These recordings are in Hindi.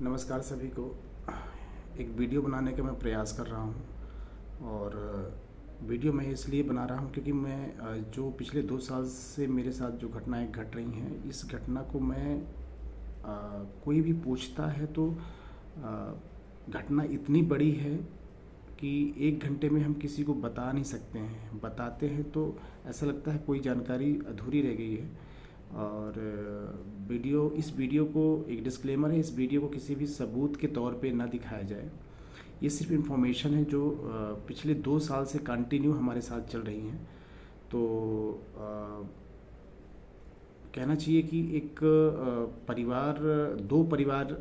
नमस्कार सभी को। एक वीडियो बनाने का मैं प्रयास कर रहा हूँ और वीडियो मैं इसलिए बना रहा हूँ क्योंकि मैं जो पिछले 2 साल से मेरे साथ जो घटनाएं घट रही हैं, इस घटना को मैं कोई भी पूछता है तो घटना इतनी बड़ी है कि 1 घंटे में हम किसी को बता नहीं सकते हैं। बताते हैं तो ऐसा लगता है कोई जानकारी अधूरी रह गई है। और इस वीडियो को एक डिस्क्लेमर है, इस वीडियो को किसी भी सबूत के तौर पे ना दिखाया जाए। ये सिर्फ इन्फॉर्मेशन है जो पिछले 2 साल से कंटिन्यू हमारे साथ चल रही हैं। तो कहना चाहिए कि एक परिवार, 2 परिवार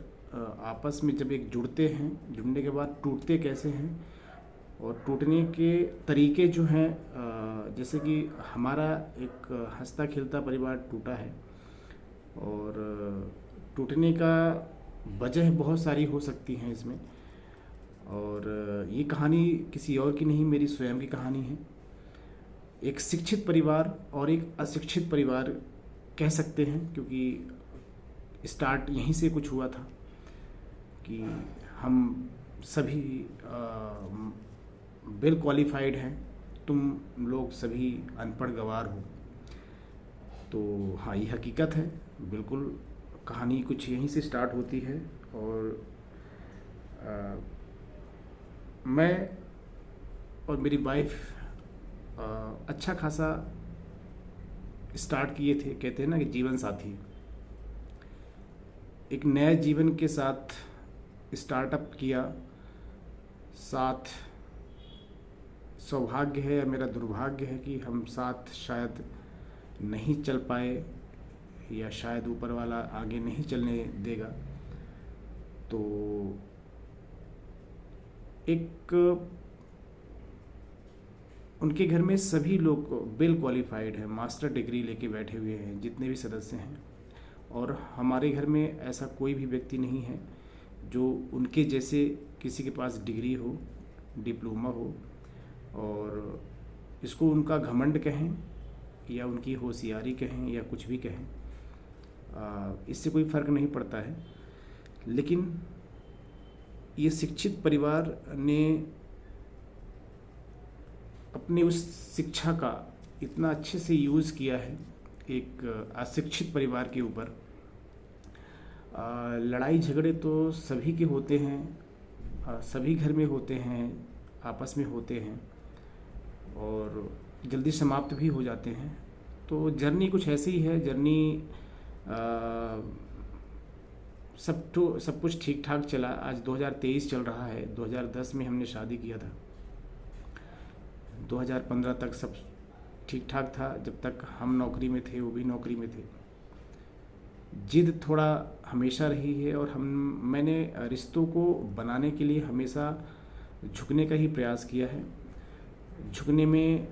आपस में जब एक जुड़ते हैं, जुड़ने के बाद टूटते कैसे हैं और टूटने के तरीके जो हैं, जैसे कि हमारा एक हंसता खेलता परिवार टूटा है और टूटने का वजह बहुत सारी हो सकती हैं इसमें। और ये कहानी किसी और की नहीं, मेरी स्वयं की कहानी है। एक शिक्षित परिवार और एक अशिक्षित परिवार कह सकते हैं, क्योंकि स्टार्ट यहीं से कुछ हुआ था कि हम सभी वेल क्वालिफाइड हैं, तुम लोग सभी अनपढ़ गंवार हो। तो हाँ, ये हकीकत है बिल्कुल। कहानी कुछ यहीं से स्टार्ट होती है और मैं और मेरी वाइफ अच्छा खासा स्टार्ट किए थे। कहते हैं ना कि जीवन साथी, एक नए जीवन के साथ स्टार्टअप किया। साथ सौभाग्य है या मेरा दुर्भाग्य है कि हम साथ शायद नहीं चल पाए या शायद ऊपर वाला आगे नहीं चलने देगा। तो एक उनके घर में सभी लोग वेल क्वालिफाइड हैं, मास्टर डिग्री लेके बैठे हुए हैं जितने भी सदस्य हैं। और हमारे घर में ऐसा कोई भी व्यक्ति नहीं है जो उनके जैसे किसी के पास डिग्री हो, डिप्लोमा हो, और इसको उनका घमंड कहें या उनकी होशियारी कहें या कुछ भी कहें, इससे कोई फ़र्क नहीं पड़ता है। लेकिन ये शिक्षित परिवार ने अपनी उस शिक्षा का इतना अच्छे से यूज़ किया है एक अशिक्षित परिवार के ऊपर। लड़ाई झगड़े तो सभी के होते हैं, सभी घर में होते हैं, आपस में होते हैं और जल्दी समाप्त भी हो जाते हैं। तो जर्नी कुछ ऐसी ही है। जर्नी सब कुछ ठीक ठाक चला। आज 2023 चल रहा है। 2010 में हमने शादी किया था। 2015 तक सब ठीक ठाक था, जब तक हम नौकरी में थे, वो भी नौकरी में थे। जिद थोड़ा हमेशा रही है और मैंने रिश्तों को बनाने के लिए हमेशा झुकने का ही प्रयास किया है। झुकने में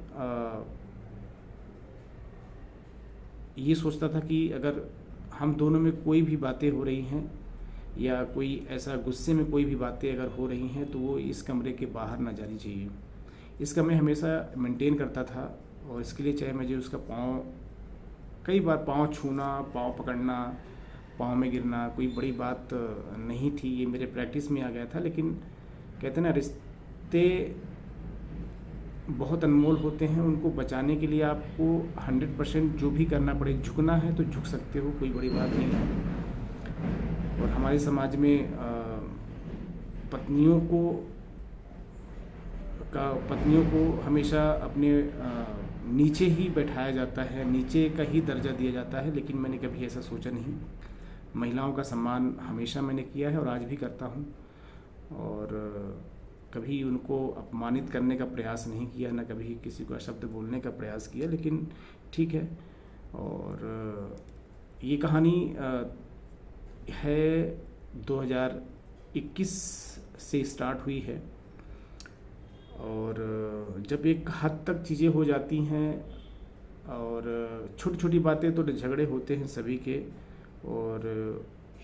ये सोचता था कि अगर हम दोनों में कोई भी बातें हो रही हैं या कोई ऐसा गुस्से में कोई भी बातें अगर हो रही हैं तो वो इस कमरे के बाहर ना जानी चाहिए। इसका मैं हमेशा मेंटेन करता था और इसके लिए चाहे मुझे उसका कई बार पाँव छूना, पाँव पकड़ना, पाँव में गिरना कोई बड़ी बात नहीं थी, ये मेरे प्रैक्टिस में आ गया था। लेकिन कहते हैं ना, रिश्ते बहुत अनमोल होते हैं, उनको बचाने के लिए आपको 100% जो भी करना पड़े, झुकना है तो झुक सकते हो, कोई बड़ी बात नहीं है। और हमारे समाज में पत्नियों को हमेशा अपने नीचे ही बैठाया जाता है, नीचे का ही दर्जा दिया जाता है। लेकिन मैंने कभी ऐसा सोचा नहीं। महिलाओं का सम्मान हमेशा मैंने किया है और आज भी करता हूँ, और कभी उनको अपमानित करने का प्रयास नहीं किया, ना कभी किसी को शब्द बोलने का प्रयास किया। लेकिन ठीक है। और ये कहानी है 2021 से स्टार्ट हुई है। और जब एक हद तक चीज़ें हो जाती हैं और छोटी छोटी बातें तो झगड़े होते हैं सभी के, और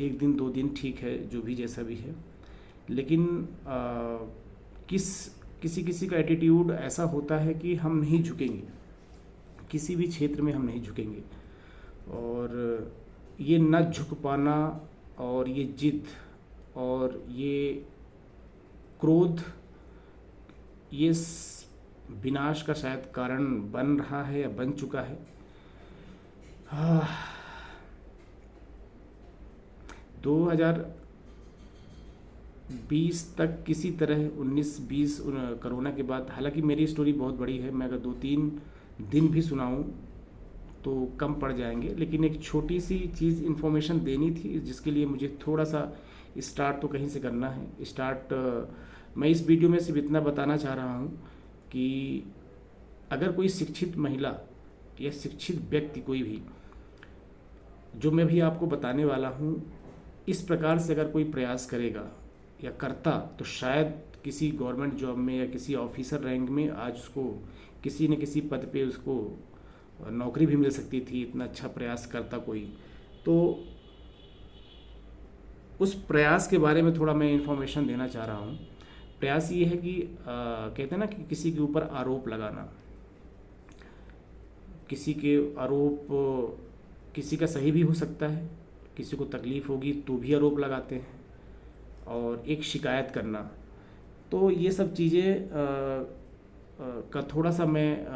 1 दिन 2 दिन ठीक है, जो भी जैसा भी है। लेकिन किसी का एटीट्यूड ऐसा होता है कि हम नहीं झुकेंगे, किसी भी क्षेत्र में हम नहीं झुकेंगे। और ये न झुक पाना और ये जिद और ये क्रोध, ये विनाश का शायद कारण बन रहा है या बन चुका है। 2020 तक किसी तरह, 19-20 कोरोना के बाद, हालांकि मेरी स्टोरी बहुत बड़ी है, मैं अगर 2-3 दिन भी सुनाऊं तो कम पड़ जाएंगे, लेकिन एक छोटी सी चीज़ इन्फॉर्मेशन देनी थी, जिसके लिए मुझे थोड़ा सा स्टार्ट तो कहीं से करना है। मैं इस वीडियो में सिर्फ इतना बताना चाह रहा हूँ कि अगर कोई शिक्षित महिला या शिक्षित व्यक्ति, कोई भी, जो मैं भी आपको बताने वाला हूँ, इस प्रकार से अगर कोई प्रयास करेगा या करता, तो शायद किसी गवर्नमेंट जॉब में या किसी ऑफिसर रैंक में आज उसको किसी न किसी पद पे उसको नौकरी भी मिल सकती थी, इतना अच्छा प्रयास करता कोई। तो उस प्रयास के बारे में थोड़ा मैं इन्फॉर्मेशन देना चाह रहा हूँ। प्रयास ये है कि कहते हैं ना कि किसी के ऊपर आरोप लगाना, किसी के आरोप किसी का सही भी हो सकता है, किसी को तकलीफ़ होगी तो भी आरोप लगाते हैं, और एक शिकायत करना। तो ये सब चीज़ें का थोड़ा सा मैं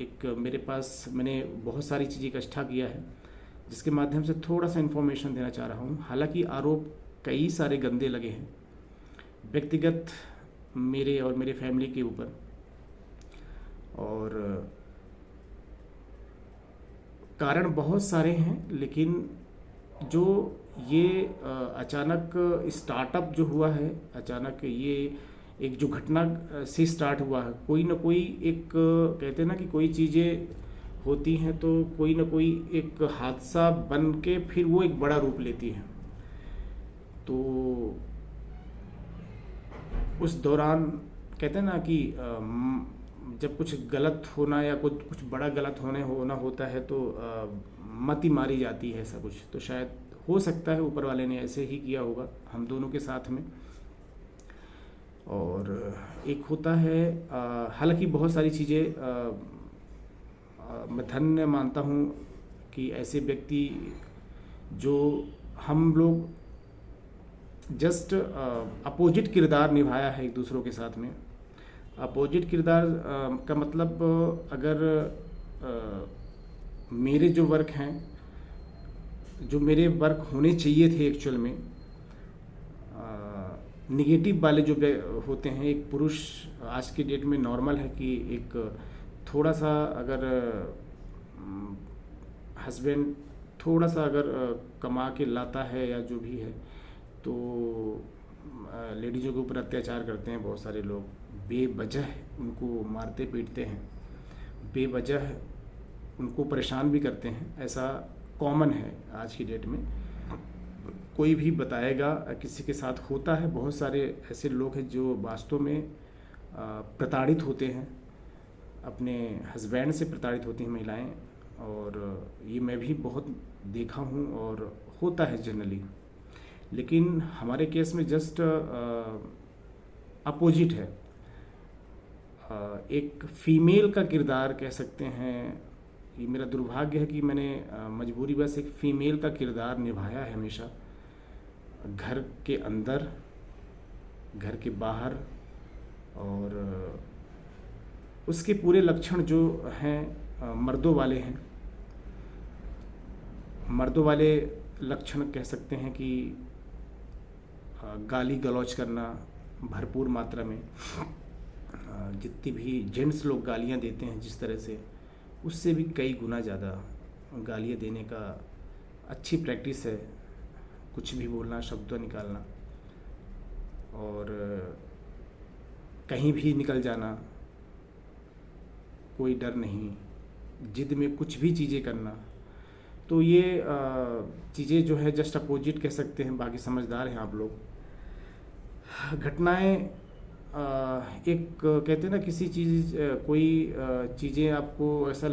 एक मेरे पास मैंने बहुत सारी चीज़ें इकट्ठा किया है, जिसके माध्यम से थोड़ा सा इन्फॉर्मेशन देना चाह रहा हूँ। हालांकि आरोप कई सारे गंदे लगे हैं व्यक्तिगत मेरे और मेरे फैमिली के ऊपर, और कारण बहुत सारे हैं, लेकिन जो ये अचानक स्टार्टअप जो हुआ है, अचानक ये एक जो घटना से स्टार्ट हुआ है, कोई ना कोई एक, कहते हैं ना कि कोई चीज़ें होती हैं तो कोई ना कोई एक हादसा बन के फिर वो एक बड़ा रूप लेती है। तो उस दौरान कहते हैं ना कि जब कुछ गलत होना या कुछ बड़ा गलत होना होता है तो मती मारी जाती है, ऐसा कुछ। तो शायद हो सकता है ऊपर वाले ने ऐसे ही किया होगा हम दोनों के साथ में। और एक होता है, हालांकि बहुत सारी चीज़ें मैं धन्य मानता हूँ कि ऐसे व्यक्ति जो हम लोग जस्ट अपोजिट किरदार निभाया है एक दूसरों के साथ में। अपोजिट किरदार का मतलब, अगर मेरे जो वर्क हैं, जो मेरे वर्क होने चाहिए थे एक्चुअल में, निगेटिव वाले जो होते हैं, एक पुरुष आज के डेट में नॉर्मल है कि एक थोड़ा सा अगर हस्बैंड थोड़ा सा अगर कमा के लाता है या जो भी है, तो लेडीज़ों के ऊपर अत्याचार करते हैं बहुत सारे लोग, बेवजह उनको मारते पीटते हैं, बेवजह उनको परेशान भी करते हैं। ऐसा कॉमन है आज की डेट में, कोई भी बताएगा किसी के साथ होता है। बहुत सारे ऐसे लोग हैं जो वास्तव में प्रताड़ित होते हैं, अपने हस्बैंड से प्रताड़ित होती हैं महिलाएं, और ये मैं भी बहुत देखा हूँ और होता है जनरली। लेकिन हमारे केस में जस्ट अपोजिट है, एक फीमेल का किरदार कह सकते हैं। ये मेरा दुर्भाग्य है कि मैंने मजबूरी बस एक फ़ीमेल का किरदार निभाया है हमेशा, घर के अंदर, घर के बाहर, और उसके पूरे लक्षण जो हैं मर्दों वाले हैं। मर्दों वाले लक्षण कह सकते हैं कि गाली गलौज करना भरपूर मात्रा में, जितनी भी जेंट्स लोग गालियां देते हैं जिस तरह से, उससे भी कई गुना ज़्यादा गालियां देने का अच्छी प्रैक्टिस है। कुछ भी बोलना, शब्द निकालना, और कहीं भी निकल जाना, कोई डर नहीं, जिद में कुछ भी चीज़ें करना। तो ये चीज़ें जो है जस्ट अपोजिट कह सकते हैं, बाकी समझदार हैं आप लोग। घटनाएं एक कहते हैं ना, किसी चीज़ कोई चीज़ें आपको ऐसा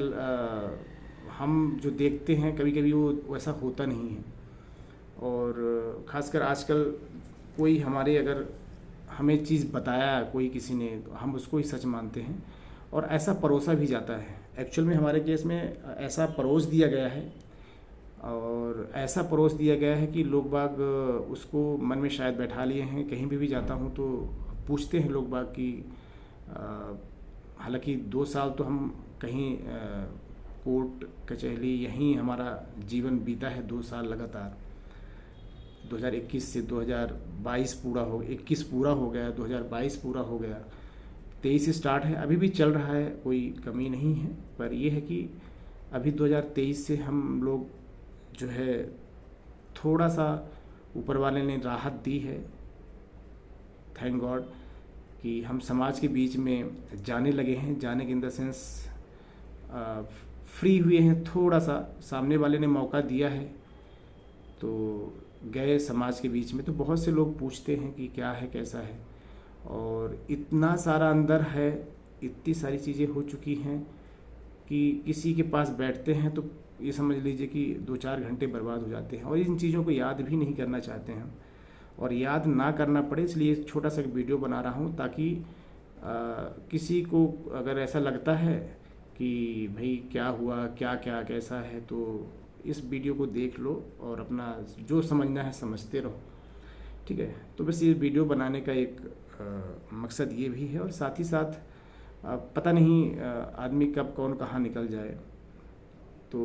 हम जो देखते हैं कभी कभी वो वैसा होता नहीं है। और ख़ासकर आजकल कोई हमारे अगर हमें चीज़ बताया कोई किसी ने, तो हम उसको ही सच मानते हैं, और ऐसा परोसा भी जाता है। एक्चुअल में हमारे केस में ऐसा परोस दिया गया है और ऐसा परोस दिया गया है कि लोग बाग उसको मन में शायद बैठा लिए हैं। कहीं भी जाता हूँ तो पूछते हैं लोग बाग कि हालांकि 2 साल तो हम कहीं कोर्ट कचहरी यहीं हमारा जीवन बीता है, 2 साल लगातार। 2021 से 2022 पूरा हो 21 पूरा हो गया, 2022 पूरा हो गया, 23 स्टार्ट है, अभी भी चल रहा है, कोई कमी नहीं है। पर यह है कि अभी 2023 से हम लोग जो है थोड़ा सा ऊपर वाले ने राहत दी है, थैंक गॉड, कि हम समाज के बीच में जाने लगे हैं। जाने के इन द सेंस फ्री हुए हैं, थोड़ा सा सामने वाले ने मौका दिया है तो गए समाज के बीच में। तो बहुत से लोग पूछते हैं कि क्या है, कैसा है, और इतना सारा अंदर है, इतनी सारी चीज़ें हो चुकी हैं कि किसी के पास बैठते हैं तो ये समझ लीजिए कि 2-4 घंटे बर्बाद हो जाते हैं, और इन चीज़ों को याद भी नहीं करना चाहते हैं और याद ना करना पड़े, इसलिए एक छोटा सा वीडियो बना रहा हूँ ताकि किसी को अगर ऐसा लगता है कि भाई क्या हुआ, क्या क्या कैसा है, तो इस वीडियो को देख लो और अपना जो समझना है समझते रहो, ठीक है। तो बस ये वीडियो बनाने का एक मकसद ये भी है, और साथ ही साथ पता नहीं आदमी कब कौन कहाँ निकल जाए। तो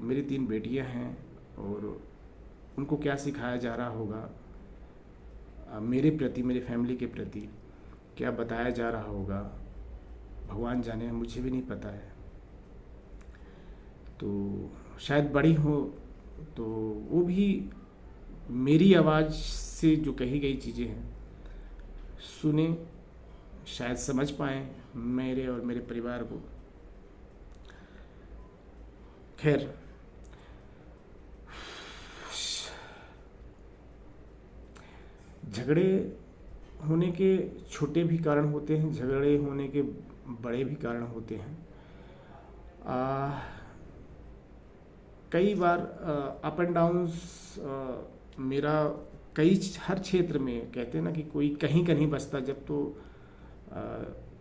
मेरी 3 बेटियां हैं और उनको क्या सिखाया जा रहा होगा मेरे प्रति, मेरे फैमिली के प्रति क्या बताया जा रहा होगा, भगवान जाने, मुझे भी नहीं पता है। तो शायद बड़ी हो तो वो भी मेरी आवाज़ से जो कही गई चीज़ें हैं सुने, शायद समझ पाएँ मेरे और मेरे परिवार को। खैर, झगड़े होने के छोटे भी कारण होते हैं, झगड़े होने के बड़े भी कारण होते हैं। कई बार अप एंड डाउन्स मेरा हर क्षेत्र में, कहते हैं ना कि कोई कहीं का नहीं बसता जब, तो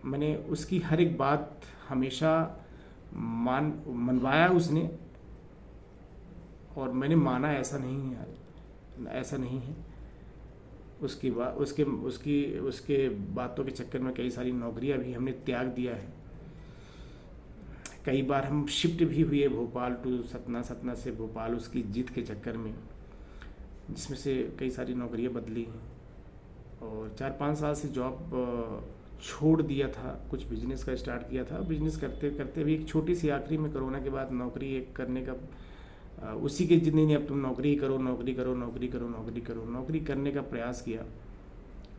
मैंने उसकी हर एक बात हमेशा मनवाया उसने, और मैंने माना, ऐसा नहीं है। उसके बातों के चक्कर में कई सारी नौकरियां भी हमने त्याग दिया है। कई बार हम शिफ्ट भी हुए भोपाल टू सतना, सतना से भोपाल, उसकी जिद के चक्कर में, जिसमें से कई सारी नौकरियां बदली हैं, और 4-5 साल से जॉब छोड़ दिया था, कुछ बिजनेस का स्टार्ट किया था। बिजनेस करते करते भी एक छोटी सी, आखिरी में कोरोना के बाद नौकरी एक करने का उसी के जिद नहीं, अब तुम नौकरी करो, नौकरी करो, नौकरी करो, नौकरी करो, नौकरी करने का प्रयास किया।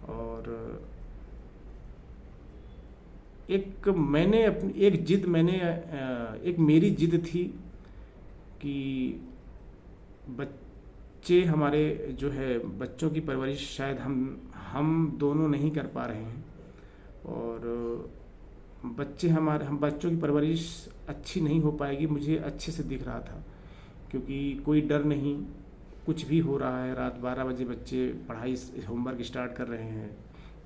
और एक मेरी जिद थी कि बच्चे हमारे जो है, बच्चों की परवरिश शायद हम दोनों नहीं कर पा रहे हैं, और हम बच्चों की परवरिश अच्छी नहीं हो पाएगी, मुझे अच्छे से दिख रहा था, क्योंकि कोई डर नहीं, कुछ भी हो रहा है। रात 12 बजे बच्चे पढ़ाई होमवर्क स्टार्ट कर रहे हैं,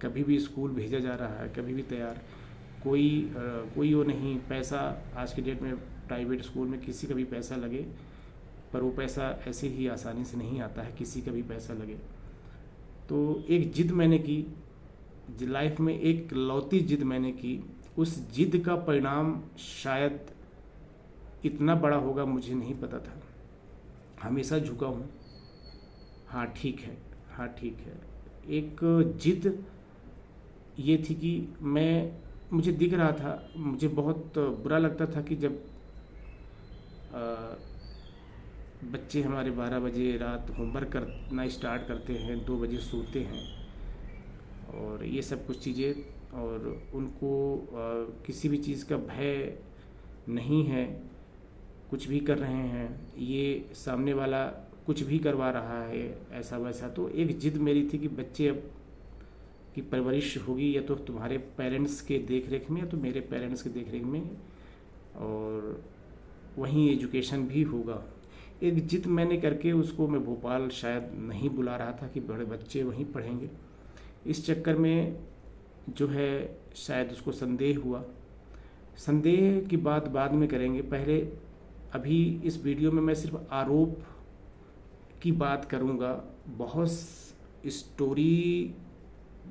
कभी भी स्कूल भेजा जा रहा है, कभी भी तैयार, कोई वो नहीं। पैसा आज की डेट में प्राइवेट स्कूल में किसी का भी पैसा लगे, पर वो पैसा ऐसे ही आसानी से नहीं आता है, किसी का भी पैसा लगे। तो एक जिद मैंने की लाइफ में, एक लौती जिद मैंने की, उस जिद का परिणाम शायद इतना बड़ा होगा, मुझे नहीं पता था। हमेशा झुका हूँ, हाँ ठीक है, हाँ ठीक है। एक जिद ये थी कि मुझे दिख रहा था, मुझे बहुत बुरा लगता था कि जब बच्चे हमारे 12 बजे रात होमवर्क करना स्टार्ट करते हैं, 2 बजे सोते हैं, और ये सब कुछ चीज़ें, और उनको किसी भी चीज़ का भय नहीं है, कुछ भी कर रहे हैं, ये सामने वाला कुछ भी करवा रहा है, ऐसा वैसा। तो एक जिद मेरी थी कि बच्चे अब की परवरिश होगी या तो तुम्हारे पेरेंट्स के देख रेख में, या तो मेरे पेरेंट्स के देख रेख में, और वहीं एजुकेशन भी होगा। एक जिद मैंने करके उसको मैं भोपाल शायद नहीं बुला रहा था कि बड़े बच्चे वहीं पढ़ेंगे। इस चक्कर में जो है शायद उसको संदेह हुआ। संदेह की बात बाद में करेंगे, पहले अभी इस वीडियो में मैं सिर्फ आरोप की बात करूँगा। बहुत स्टोरी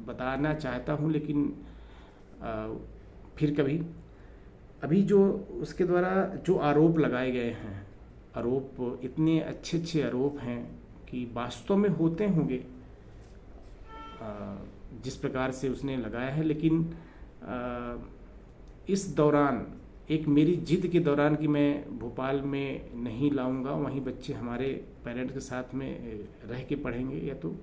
बताना चाहता हूँ, लेकिन फिर कभी। अभी जो उसके द्वारा जो आरोप लगाए गए हैं, आरोप इतने अच्छे अच्छे आरोप हैं कि वास्तव में होते होंगे जिस प्रकार से उसने लगाया है, लेकिन इस दौरान एक मेरी जिद के दौरान कि मैं भोपाल में नहीं लाऊंगा, वहीं बच्चे हमारे पेरेंट्स के साथ में रह के पढ़ेंगे, या तो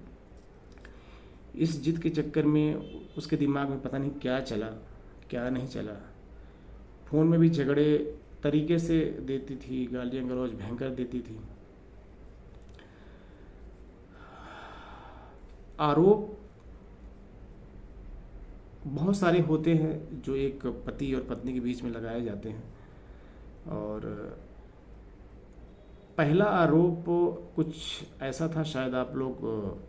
इस जिद के चक्कर में उसके दिमाग में पता नहीं क्या चला क्या नहीं चला। फ़ोन में भी झगड़े तरीके से देती थी, गालियाँ गलौज भयंकर देती थी। आरोप बहुत सारे होते हैं जो एक पति और पत्नी के बीच में लगाए जाते हैं, और पहला आरोप कुछ ऐसा था, शायद आप लोग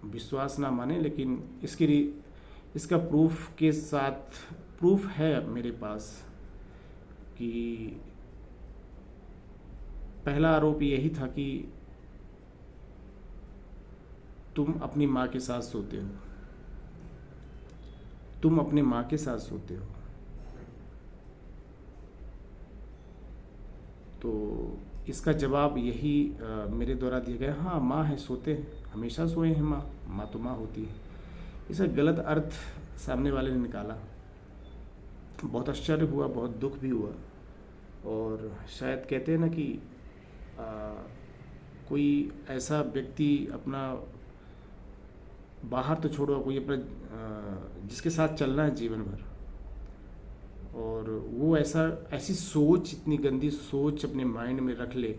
विश्वास ना माने, लेकिन इसका प्रूफ है मेरे पास कि पहला आरोप यही था कि तुम अपनी माँ के साथ सोते हो, तुम अपने माँ के साथ सोते हो। तो इसका जवाब यही मेरे द्वारा दिया गया, हाँ माँ है, सोते हैं, हमेशा सोए हैं माँ, माँ तो माँ होती है। इसका गलत अर्थ सामने वाले ने निकाला। बहुत आश्चर्य हुआ, बहुत दुख भी हुआ, और शायद कहते हैं ना कि कोई ऐसा व्यक्ति अपना, बाहर तो छोड़ो, कोई अपना जिसके साथ चलना है जीवन भर, और वो ऐसी सोच, इतनी गंदी सोच अपने माइंड में रख ले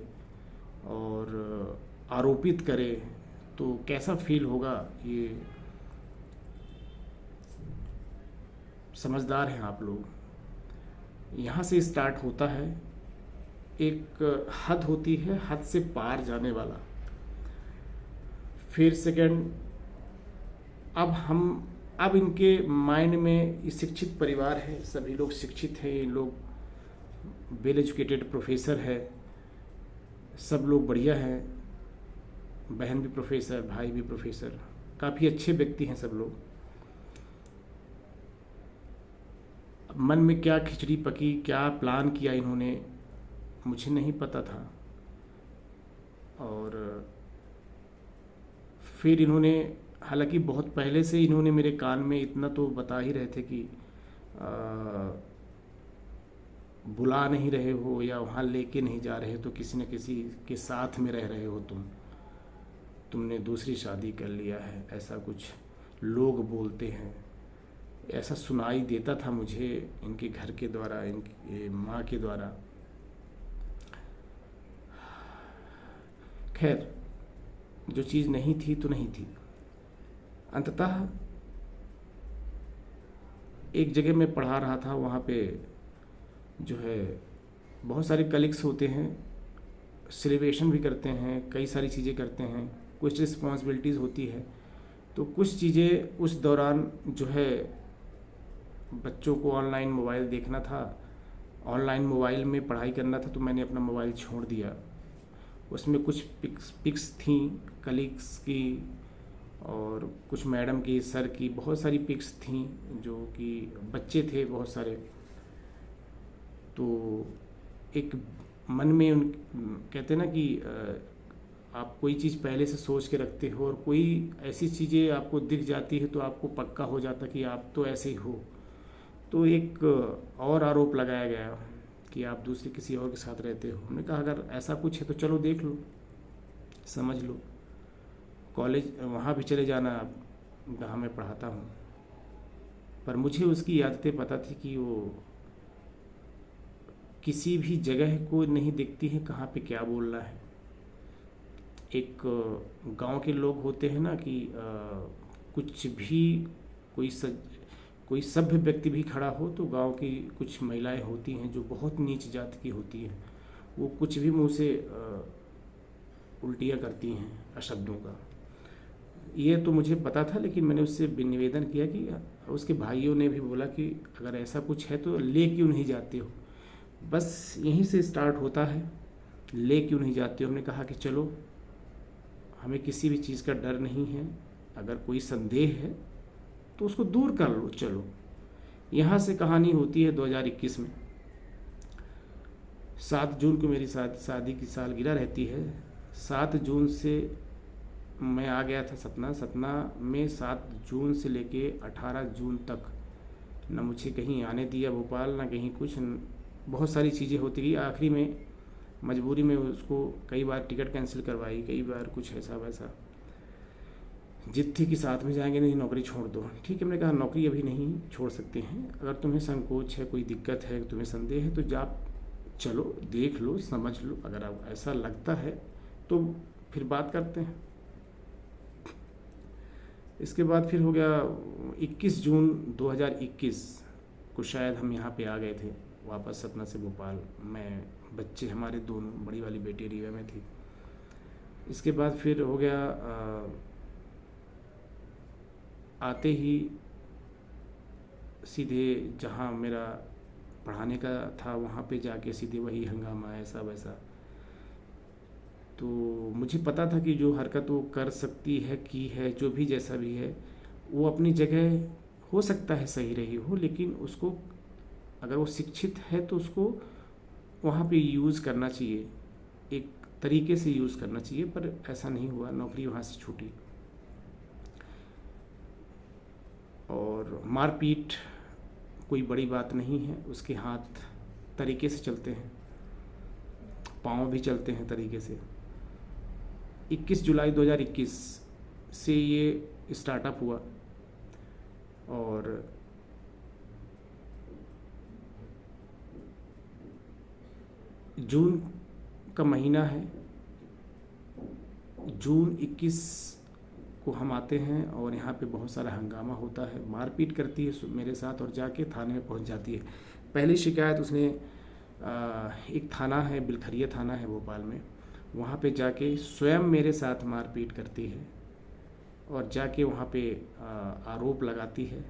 और आरोपित करे, तो कैसा फील होगा। ये समझदार हैं आप लोग। यहाँ से स्टार्ट होता है, एक हद होती है, हद से पार जाने वाला। फिर सेकंड, अब इनके माइंड में शिक्षित परिवार है, सभी लोग शिक्षित हैं, ये लोग वेल एजुकेटेड प्रोफेसर है, सब लोग बढ़िया हैं, बहन भी प्रोफेसर, भाई भी प्रोफेसर, काफ़ी अच्छे व्यक्ति हैं सब लोग। मन में क्या खिचड़ी पकी, क्या प्लान किया इन्होंने, मुझे नहीं पता था। और फिर इन्होंने, हालांकि बहुत पहले से इन्होंने मेरे कान में इतना तो बता ही रहे थे कि बुला नहीं रहे हो या वहाँ लेके नहीं जा रहे, तो किसी न किसी के साथ में रह रहे हो, तुमने दूसरी शादी कर लिया है, ऐसा कुछ लोग बोलते हैं, ऐसा सुनाई देता था मुझे इनके घर के द्वारा, इनकी माँ के द्वारा। खैर, जो चीज़ नहीं थी तो नहीं थी। अंततः एक जगह मैं पढ़ा रहा था, वहाँ पे जो है बहुत सारे कलीग्स होते हैं, सेलिब्रेशन भी करते हैं, कई सारी चीज़ें करते हैं, कुछ रिस्पॉन्सिबिलिटीज़ होती है। तो कुछ चीज़ें उस दौरान जो है, बच्चों को ऑनलाइन मोबाइल देखना था, ऑनलाइन मोबाइल में पढ़ाई करना था, तो मैंने अपना मोबाइल छोड़ दिया। उसमें कुछ पिक्स थी कलीग्स की, और कुछ मैडम की, सर की, बहुत सारी पिक्स थी, जो कि बच्चे थे बहुत सारे। तो एक मन में कहते हैं ना कि आप कोई चीज़ पहले से सोच के रखते हो, और कोई ऐसी चीज़ें आपको दिख जाती है तो आपको पक्का हो जाता कि आप तो ऐसे ही हो। तो एक और आरोप लगाया गया कि आप दूसरे किसी और के साथ रहते हो। हमने कहा अगर ऐसा कुछ है तो चलो देख लो, समझ लो, कॉलेज वहाँ भी चले जाना जहाँ मैं पढ़ाता हूँ। पर मुझे उसकी आदतें पता थी कि वो किसी भी जगह को नहीं देखती है कहाँ पे क्या बोलना है। एक गांव के लोग होते हैं ना कि कुछ भी कोई सभ्य व्यक्ति भी खड़ा हो तो गांव की कुछ महिलाएं होती हैं जो बहुत नीच जात की होती हैं, वो कुछ भी मुंह से उल्टियाँ करती हैं अशब्दों का। ये तो मुझे पता था, लेकिन मैंने उससे निवेदन किया कि उसके भाइयों ने भी बोला कि अगर ऐसा कुछ है तो ले क्यों नहीं जाते हो। बस यहीं से स्टार्ट होता है, ले क्यों नहीं जाते। हमने कहा कि चलो, हमें किसी भी चीज़ का डर नहीं है, अगर कोई संदेह है तो उसको दूर कर लो। चलो, यहाँ से कहानी होती है 2021 में। 7 जून को मेरी शादी की सालगिरह रहती है। 7 जून से मैं आ गया था सतना में। 7 जून से लेके 18 जून तक न मुझे कहीं आने दिया भोपाल, ना कहीं कुछ। बहुत सारी चीज़ें होती गई। आखिरी में मजबूरी में उसको कई बार टिकट कैंसिल करवाई, कई बार कुछ ऐसा वैसा। जिद थी कि साथ में जाएंगे, नहीं नौकरी छोड़ दो। ठीक है, मैंने कहा नौकरी अभी नहीं छोड़ सकते हैं, अगर तुम्हें संकोच है, कोई दिक्कत है, तुम्हें संदेह है तो जा, चलो देख लो, समझ लो, अगर आप ऐसा लगता है तो फिर बात करते हैं। इसके बाद फिर हो गया 21 जून 2021 को शायद हम यहाँ पे आ गए थे वापस सतना से भोपाल। मैं, बच्चे हमारे दोनों, बड़ी वाली बेटी रीवा में थी। इसके बाद फिर हो गया आते ही सीधे जहाँ मेरा पढ़ाने का था वहाँ पे जाके सीधे वही हंगामा, ऐसा वैसा। तो मुझे पता था कि जो हरकत वो कर सकती है, की है, जो भी जैसा भी है, वो अपनी जगह हो सकता है सही रही हो, लेकिन उसको अगर वो शिक्षित है तो उसको वहाँ पे यूज़ करना चाहिए, एक तरीके से यूज़ करना चाहिए। पर ऐसा नहीं हुआ, नौकरी वहाँ से छूटी। और मारपीट कोई बड़ी बात नहीं है, उसके हाथ तरीके से चलते हैं, पाँव भी चलते हैं तरीके से। 21 जुलाई 2021 से ये स्टार्टअप हुआ और जून का महीना है। जून 21 को हम आते हैं और यहाँ पे बहुत सारा हंगामा होता है, मारपीट करती है मेरे साथ और जाके थाने में पहुँच जाती है। पहली शिकायत उसने एक थाना है, बिलखरिया थाना है भोपाल में, वहाँ पे जाके स्वयं मेरे साथ मारपीट करती है और जाके वहाँ पे आरोप लगाती है।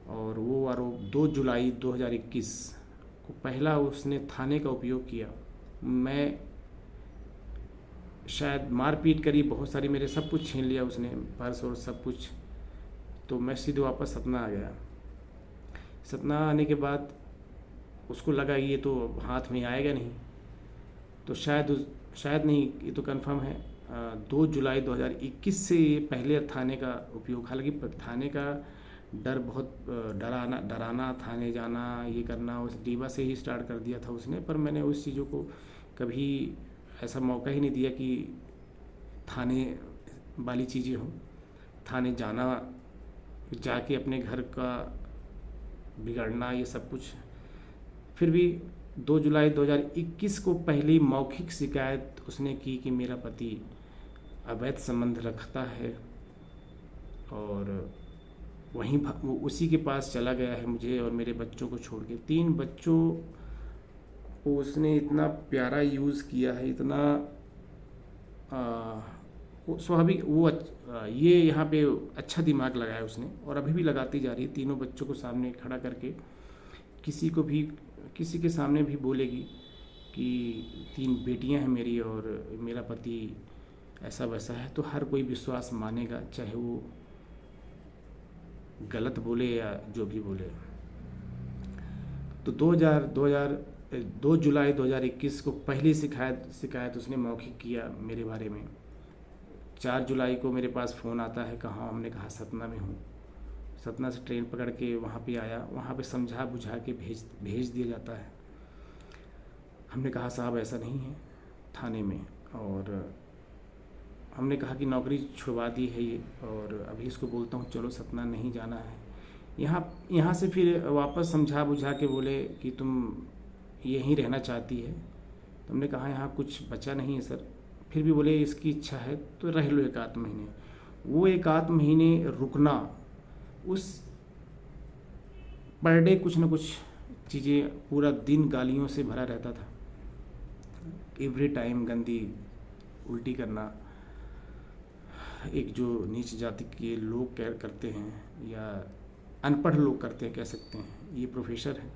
और वो आरोप 2 जुलाई 2021 को पहला उसने थाने का उपयोग किया। मैं शायद मारपीट करी, बहुत सारी, मेरे सब कुछ छीन लिया उसने, पर्स और सब कुछ। तो मैं सीधे वापस सतना आ गया। सतना आने के बाद उसको लगा ये तो हाथ में आएगा नहीं, तो शायद नहीं, ये तो कंफर्म है 2 जुलाई 2021 से ये पहले थाने का उपयोग। हालांकि थाने का डर, बहुत डराना, थाने जाना, ये करना, उस रीवा से ही स्टार्ट कर दिया था उसने। पर मैंने उस चीज़ों को कभी ऐसा मौका ही नहीं दिया कि थाने वाली चीज़ें हों। थाने जाना, जाके अपने घर का बिगड़ना, ये सब कुछ। फिर भी 2 जुलाई 2021 को पहली मौखिक शिकायत उसने की कि मेरा पति अवैध संबंध रखता है और वहीं वो उसी के पास चला गया है, मुझे और मेरे बच्चों को छोड़ के। 3 बच्चों को उसने इतना प्यारा यूज़ किया है, इतना स्वाभाविक। वो ये यहाँ पे अच्छा दिमाग लगाया उसने और अभी भी लगाती जा रही है। तीनों बच्चों को सामने खड़ा करके किसी के सामने भी बोलेगी कि 3 बेटियां हैं मेरी और मेरा पति ऐसा वैसा है, तो हर कोई विश्वास मानेगा, चाहे वो गलत बोले या जो भी बोले। तो 2 जुलाई 2021 को पहली शिकायत उसने मौखिक किया मेरे बारे में। 4 जुलाई को मेरे पास फ़ोन आता है, कहाँ? हमने कहा सतना में हूँ। सतना से ट्रेन पकड़ के वहाँ पे आया, वहाँ पे समझा बुझा के भेज दिया जाता है। हमने कहा साहब ऐसा नहीं है थाने में, और हमने कहा कि नौकरी छुड़वा दी है ये, और अभी इसको बोलता हूँ चलो सतना नहीं जाना है। यहाँ से फिर वापस समझा बुझा के बोले कि तुम यहीं रहना चाहती है। तो हमने कहा यहाँ कुछ बचा नहीं है सर। फिर भी बोले इसकी इच्छा है तो रह लो 1 आध महीने। वो 1 आध महीने रुकना, उस पर डे कुछ ना कुछ चीज़ें, पूरा दिन गालियों से भरा रहता था। एवरी टाइम गंदी उल्टी करना, एक जो नीच जाति के लोग करते हैं या अनपढ़ लोग करते हैं, कह सकते हैं, ये प्रोफेसर है।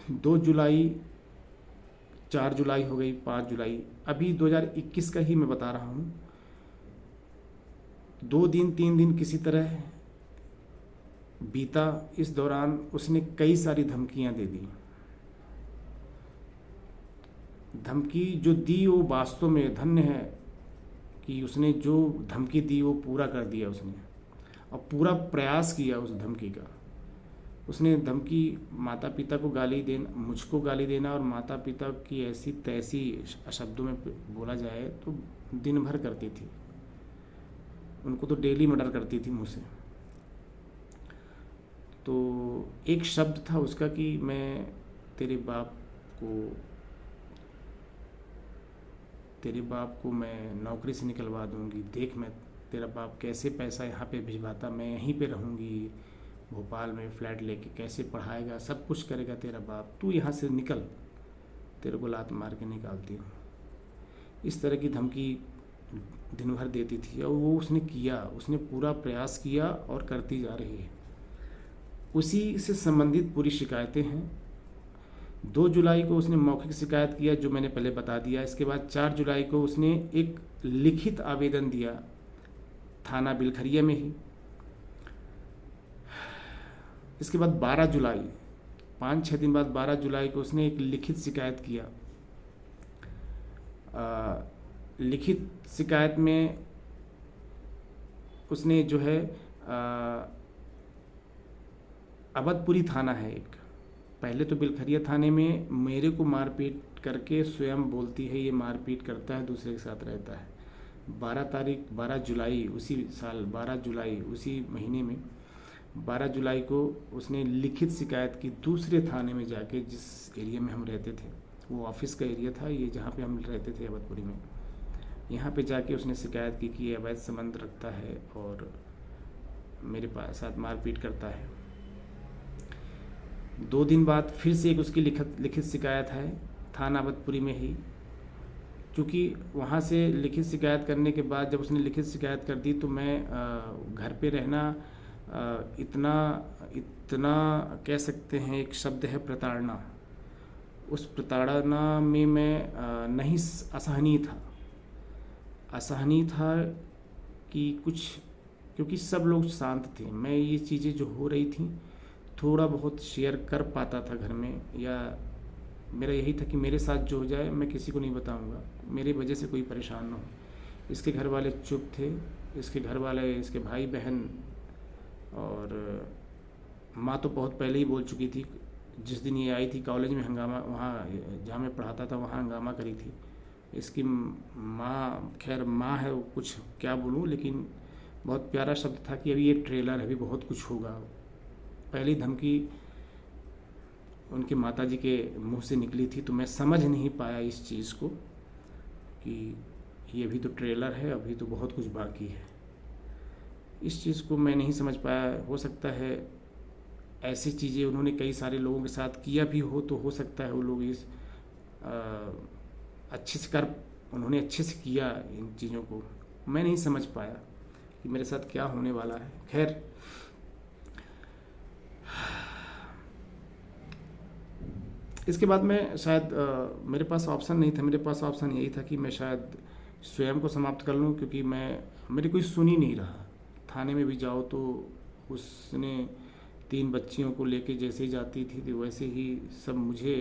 2 जुलाई, 4 जुलाई हो गई, 5 जुलाई, अभी 2021 का ही मैं बता रहा हूँ। 2 दिन 3 दिन किसी तरह बीता। इस दौरान उसने कई सारी धमकियां दे दी। धमकी जो दी वो वास्तव में धन्य है कि उसने जो धमकी दी वो पूरा कर दिया उसने, और पूरा प्रयास किया उस धमकी का। उसने धमकी माता पिता को गाली देना, मुझको गाली देना, और माता पिता की ऐसी तैसी शब्दों में बोला जाए तो दिन भर करती थी। उनको तो डेली मर्डर करती थी मुझसे। तो एक शब्द था उसका कि मैं तेरे बाप को मैं नौकरी से निकलवा दूंगी। देख मैं तेरा बाप कैसे पैसा यहाँ पे भिजवाता, मैं यहीं पे रहूँगी भोपाल में फ्लैट लेके, कैसे पढ़ाएगा, सब कुछ करेगा तेरा बाप, तू यहाँ से निकल, तेरे को लात मार के निकालती हूँ। इस तरह की धमकी दिन भर देती थी, और वो उसने किया, उसने पूरा प्रयास किया और करती जा रही है। उसी से संबंधित पूरी शिकायतें हैं। 2 जुलाई को उसने मौखिक शिकायत किया, जो मैंने पहले बता दिया। इसके बाद 4 जुलाई को उसने एक लिखित आवेदन दिया थाना बिलखरिया में ही। इसके बाद 12 जुलाई, 5-6 दिन बाद 12 जुलाई को उसने एक लिखित शिकायत किया। लिखित शिकायत में उसने जो है अवधपुरी थाना है एक, पहले तो बिलखरिया थाने में मेरे को मारपीट करके स्वयं बोलती है ये मारपीट करता है, दूसरे के साथ रहता है। 12 जुलाई उसी साल, 12 जुलाई उसी महीने में 12 जुलाई को उसने लिखित शिकायत की दूसरे थाने में जाके, जिस एरिया में हम रहते थे, वो ऑफिस का एरिया था ये जहाँ पे हम रहते थे अवधपुरी में। यहाँ पे जाके उसने शिकायत की कि ये अवैध संबंध रखता है और मेरे साथ मारपीट करता है। 2 दिन बाद फिर से एक उसकी लिखित शिकायत है थाना अवधपुरी में ही। क्योंकि वहाँ से लिखित शिकायत करने के बाद जब उसने लिखित शिकायत कर दी तो मैं घर पे रहना इतना कह सकते हैं, एक शब्द है प्रताड़ना। उस प्रताड़ना में मैं नहीं असहनीय था कि कुछ, क्योंकि सब लोग शांत थे। मैं ये चीज़ें जो हो रही थी थोड़ा बहुत शेयर कर पाता था घर में, या मेरा यही था कि मेरे साथ जो हो जाए मैं किसी को नहीं बताऊंगा, मेरी वजह से कोई परेशान ना हो। इसके घर वाले चुप थे, इसके घर वाले, इसके भाई बहन और माँ तो बहुत पहले ही बोल चुकी थी। जिस दिन ये आई थी कॉलेज में हंगामा, वहाँ जहाँ मैं पढ़ाता था वहाँ हंगामा करी थी। इसकी माँ, खैर माँ है, कुछ क्या बोलूँ, लेकिन बहुत प्यारा शब्द था कि अभी ये ट्रेलर है, अभी बहुत कुछ होगा। पहली धमकी उनके माताजी के मुंह से निकली थी, तो मैं समझ नहीं पाया इस चीज़ को कि ये अभी तो ट्रेलर है, अभी तो बहुत कुछ बाकी है। इस चीज़ को मैं नहीं समझ पाया। हो सकता है ऐसी चीज़ें उन्होंने कई सारे लोगों के साथ किया भी हो, तो हो सकता है वो लोग इस उन्होंने अच्छे से किया इन चीज़ों को। मैं नहीं समझ पाया कि मेरे साथ क्या होने वाला है। खैर, इसके बाद मैं शायद मेरे पास ऑप्शन नहीं था, मेरे पास ऑप्शन यही था कि मैं शायद स्वयं को समाप्त कर लूं, क्योंकि मेरी कोई सुन ही नहीं रहा। थाने में भी जाओ तो उसने 3 बच्चियों को लेके जैसे ही जाती थी तो वैसे ही सब मुझे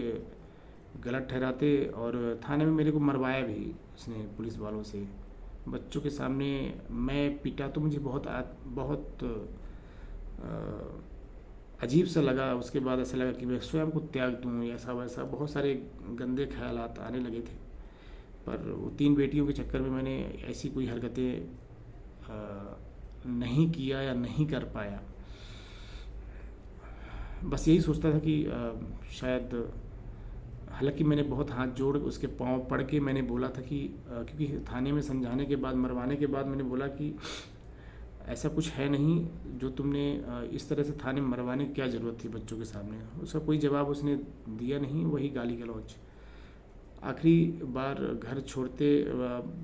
गलत ठहराते, और थाने में मेरे को मरवाया भी उसने पुलिस वालों से। बच्चों के सामने मैं पिटा तो मुझे बहुत अजीब सा लगा। उसके बाद ऐसा लगा कि मैं स्वयं को त्याग दूँ, ऐसा वैसा बहुत सारे गंदे ख्यालात आने लगे थे। पर वो 3 बेटियों के चक्कर में मैंने ऐसी कोई हरकतें नहीं किया या नहीं कर पाया। बस यही सोचता था कि शायद, हालांकि मैंने बहुत हाथ जोड़ उसके पाँव पड़ के मैंने बोला था कि क्योंकि थाने में समझाने के बाद, मरवाने के बाद मैंने बोला कि ऐसा कुछ है नहीं, जो तुमने इस तरह से थाने में मरवाने की क्या ज़रूरत थी बच्चों के सामने। उसका कोई जवाब उसने दिया नहीं, वही गाली गलौज। आखिरी बार घर छोड़ते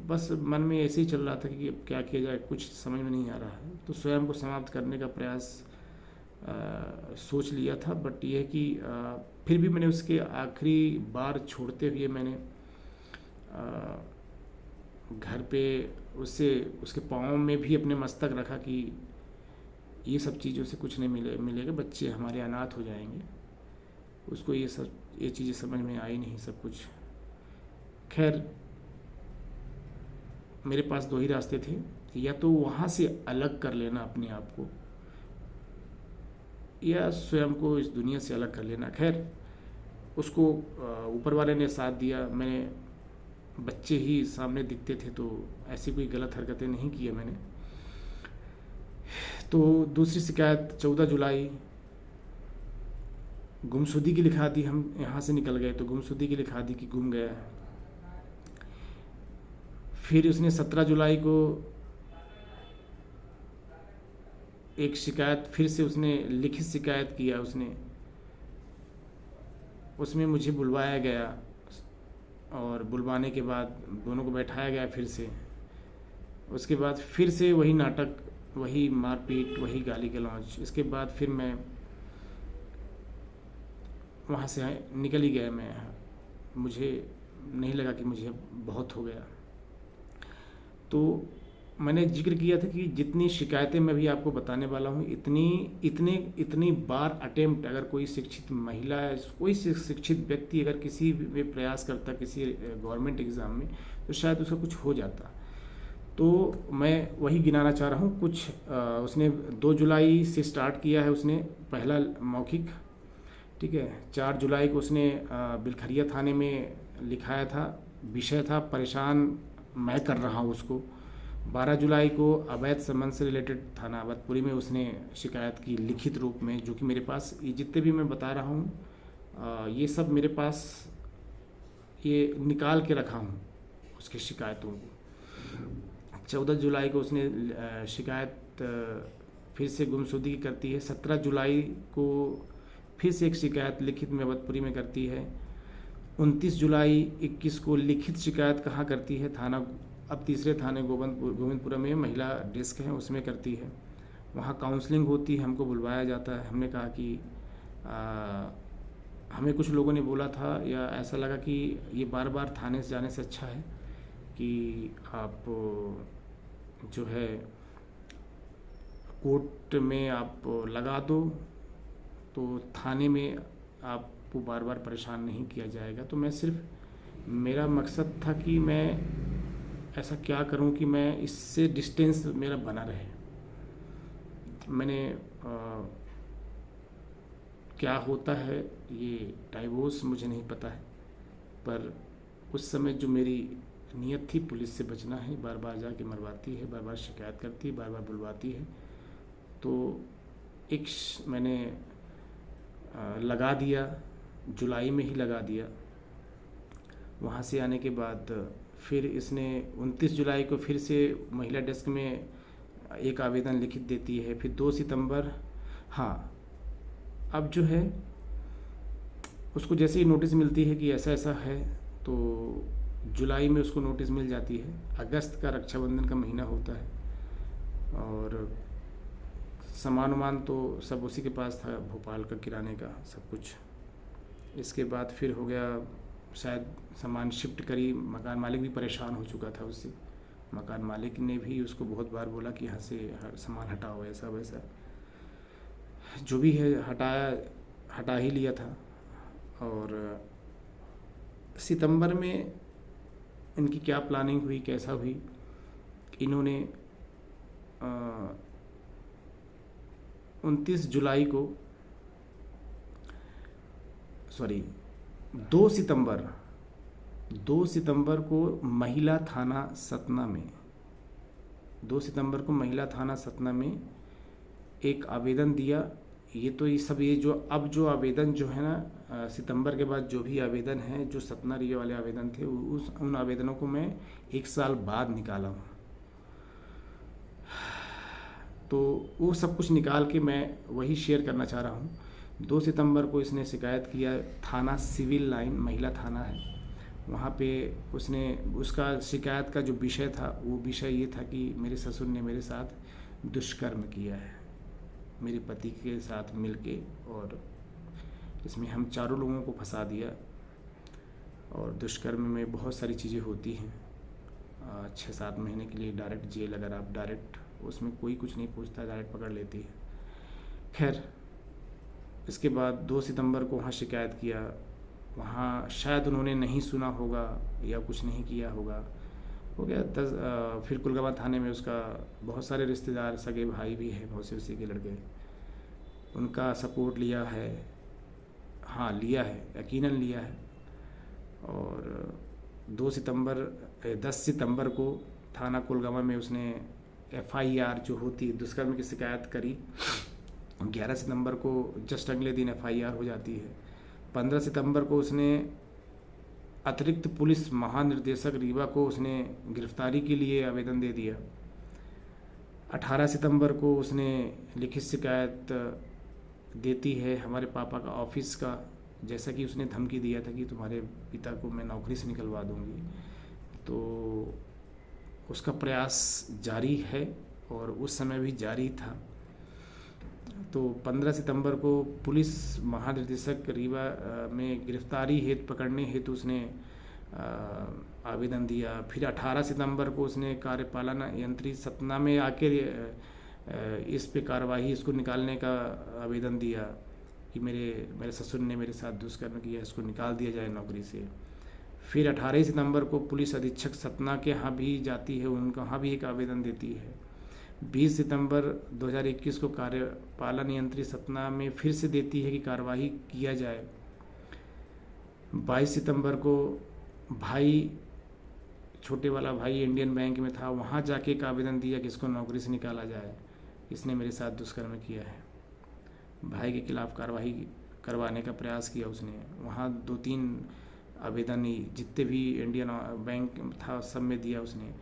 बस मन में ऐसे ही चल रहा था कि अब क्या किया जाए, कुछ समझ में नहीं आ रहा है। तो स्वयं को समाप्त करने का प्रयास सोच लिया था। बट यह कि फिर भी मैंने उसके आखिरी बार छोड़ते हुए मैंने घर पे उसके पाँव में भी अपने मस्तक रखा कि ये सब चीज़ों से कुछ नहीं मिलेगा, बच्चे हमारे अनाथ हो जाएंगे। उसको ये चीज़ें समझ में आई नहीं सब कुछ। खैर, मेरे पास दो ही रास्ते थे, या तो वहाँ से अलग कर लेना अपने आप को, या स्वयं को इस दुनिया से अलग कर लेना। खैर, उसको ऊपर वाले ने साथ दिया। मैंने बच्चे ही सामने दिखते थे तो ऐसी कोई गलत हरकतें नहीं की है मैंने। तो दूसरी शिकायत 14 जुलाई, गुमशुदगी की लिखा दी। हम यहाँ से निकल गए तो गुमशुदगी की लिखा दी कि गुम गया है। फिर उसने 17 जुलाई को एक शिकायत, फिर से उसने लिखित शिकायत किया। उसमें मुझे बुलवाया गया और बुलवाने के बाद दोनों को बैठाया गया फिर से। उसके बाद फिर से वही नाटक, वही मारपीट, वही गाली गलौज। इसके बाद फिर मैं वहाँ से निकल ही गया। मुझे नहीं लगा कि मुझे बहुत हो गया। तो मैंने जिक्र किया था कि जितनी शिकायतें मैं भी आपको बताने वाला हूँ, इतनी बार अटेम्प्ट अगर कोई शिक्षित महिला है, कोई शिक्षित व्यक्ति अगर किसी में प्रयास करता किसी गवर्नमेंट एग्ज़ाम में, तो शायद उसका कुछ हो जाता। तो मैं वही गिनाना चाह रहा हूँ कुछ। उसने 2 जुलाई से स्टार्ट किया है उसने पहला मौखिक, ठीक है। 4 जुलाई को उसने बिलखरिया थाने में लिखाया था, विषय था परेशान मैं कर रहा हूँ उसको। 12 जुलाई को अवैध संबंध से रिलेटेड थाना अवधपुरी में उसने शिकायत की लिखित रूप में, जो कि मेरे पास ये जितने भी मैं बता रहा हूँ ये सब मेरे पास ये निकाल के रखा हूँ उसकी शिकायतों को। 14 जुलाई को उसने शिकायत फिर से गुमशुदगी करती है। 17 जुलाई को फिर से एक शिकायत लिखित में अवधपुरी में करती है। 29 जुलाई 21 को लिखित शिकायत कहाँ करती है, थाना, अब तीसरे थाने गोविंदपुरा में महिला डेस्क है उसमें करती है। वहाँ काउंसलिंग होती है, हमको बुलवाया जाता है। हमने कहा कि हमें कुछ लोगों ने बोला था या ऐसा लगा कि ये बार बार थाने से जाने से अच्छा है कि आप जो है कोर्ट में आप लगा दो, तो थाने में आपको बार बार परेशान नहीं किया जाएगा। तो मैं सिर्फ, मेरा मकसद था कि मैं ऐसा क्या करूं कि मैं इससे डिस्टेंस मेरा बना रहे। मैंने क्या होता है ये डाइवोर्स मुझे नहीं पता है, पर उस समय जो मेरी नीयत थी पुलिस से बचना है, बार बार जाके मरवाती है, बार बार शिकायत करती है, बार बार बुलवाती है। तो एक मैंने लगा दिया, जुलाई में ही लगा दिया। वहाँ से आने के बाद फिर इसने 29 जुलाई को फिर से महिला डेस्क में एक आवेदन लिखित देती है। फिर 2 सितंबर, हाँ, अब जो है उसको जैसे ही नोटिस मिलती है कि ऐसा ऐसा है, तो जुलाई में उसको नोटिस मिल जाती है। अगस्त का रक्षाबंधन का महीना होता है और सामान वामान तो सब उसी के पास था, भोपाल का किराने का सब कुछ। इसके बाद फिर हो गया, शायद सामान शिफ्ट करी, मकान मालिक भी परेशान हो चुका था उससे। मकान मालिक ने भी उसको बहुत बार बोला कि यहाँ से सामान हटाओ, ऐसा वैसा, जो भी है हटा ही लिया था। और सितंबर में इनकी क्या प्लानिंग हुई, कैसा हुई, इन्होंने 29 जुलाई को, सॉरी 2 सितंबर को महिला थाना सतना में, 2 सितंबर को महिला थाना सतना में एक आवेदन दिया। ये तो ये सब, ये जो अब जो आवेदन जो है ना, सितंबर के बाद जो भी आवेदन है, जो सतना रिये वाले आवेदन थे, उन आवेदनों को मैं 1 साल बाद निकाला हूँ। तो वो सब कुछ निकाल के मैं वही शेयर करना चाह रहा हूँ। 2 सितंबर को इसने शिकायत किया, थाना सिविल लाइन महिला थाना है, वहाँ पे उसने, उसका शिकायत का जो विषय था वो विषय ये था कि मेरे ससुर ने मेरे साथ दुष्कर्म किया है, मेरे पति के साथ मिलके, और इसमें हम चारों लोगों को फंसा दिया। और दुष्कर्म में बहुत सारी चीज़ें होती हैं। 6-7 महीने के लिए डायरेक्ट जेल, अगर आप डायरेक्ट, उसमें कोई कुछ नहीं पूछता, डायरेक्ट पकड़ लेती है। खैर, इसके बाद 2 सितंबर को वहाँ शिकायत किया। वहाँ शायद उन्होंने नहीं सुना होगा या कुछ नहीं किया होगा, हो गया 10। फिर कुलगामा थाने में उसका बहुत सारे रिश्तेदार, सगे भाई भी हैं, बहुत से उसी के लड़के, उनका सपोर्ट लिया है। हाँ, लिया है, यकीनन लिया है। और 10 सितंबर को थाना कुलगामा में उसने FIR जो होती है, दुष्कर्म की शिकायत करी। 11 सितंबर को जस्ट अगले दिन FIR हो जाती है। 15 सितंबर को उसने अतिरिक्त पुलिस महानिर्देशक रीवा को उसने गिरफ्तारी के लिए आवेदन दे दिया। 18 सितंबर को उसने लिखित शिकायत देती है हमारे पापा का ऑफिस का, जैसा कि उसने धमकी दिया था कि तुम्हारे पिता को मैं नौकरी से निकलवा दूंगी। तो उसका प्रयास जारी है और उस समय भी जारी था। तो 15 सितंबर को पुलिस महानिदेशक रीवा में गिरफ्तारी हेतु, पकड़ने हेतु उसने आवेदन दिया। फिर 18 सितंबर को उसने कार्यपालन यंत्री सतना में आकर इस पे कार्रवाई, इसको निकालने का आवेदन दिया कि मेरे ससुर ने मेरे साथ दुष्कर्म किया, इसको निकाल दिया जाए नौकरी से। फिर 18 सितंबर को पुलिस अधीक्षक सतना के यहाँ भी जाती है, उनका वहाँ भी एक आवेदन देती है। 20 सितंबर 2021 को कार्यपालन यंत्री सतना में फिर से देती है कि कार्रवाई किया जाए। 22 सितंबर को भाई, छोटे वाला भाई इंडियन बैंक में था, वहाँ जाके एक आवेदन दिया कि इसको नौकरी से निकाला जाए, इसने मेरे साथ दुष्कर्म किया है। भाई के खिलाफ कार्रवाई करवाने का प्रयास किया उसने। वहाँ 2-3 आवेदन ही, जितने भी इंडियन बैंक था सब में दिया उसने।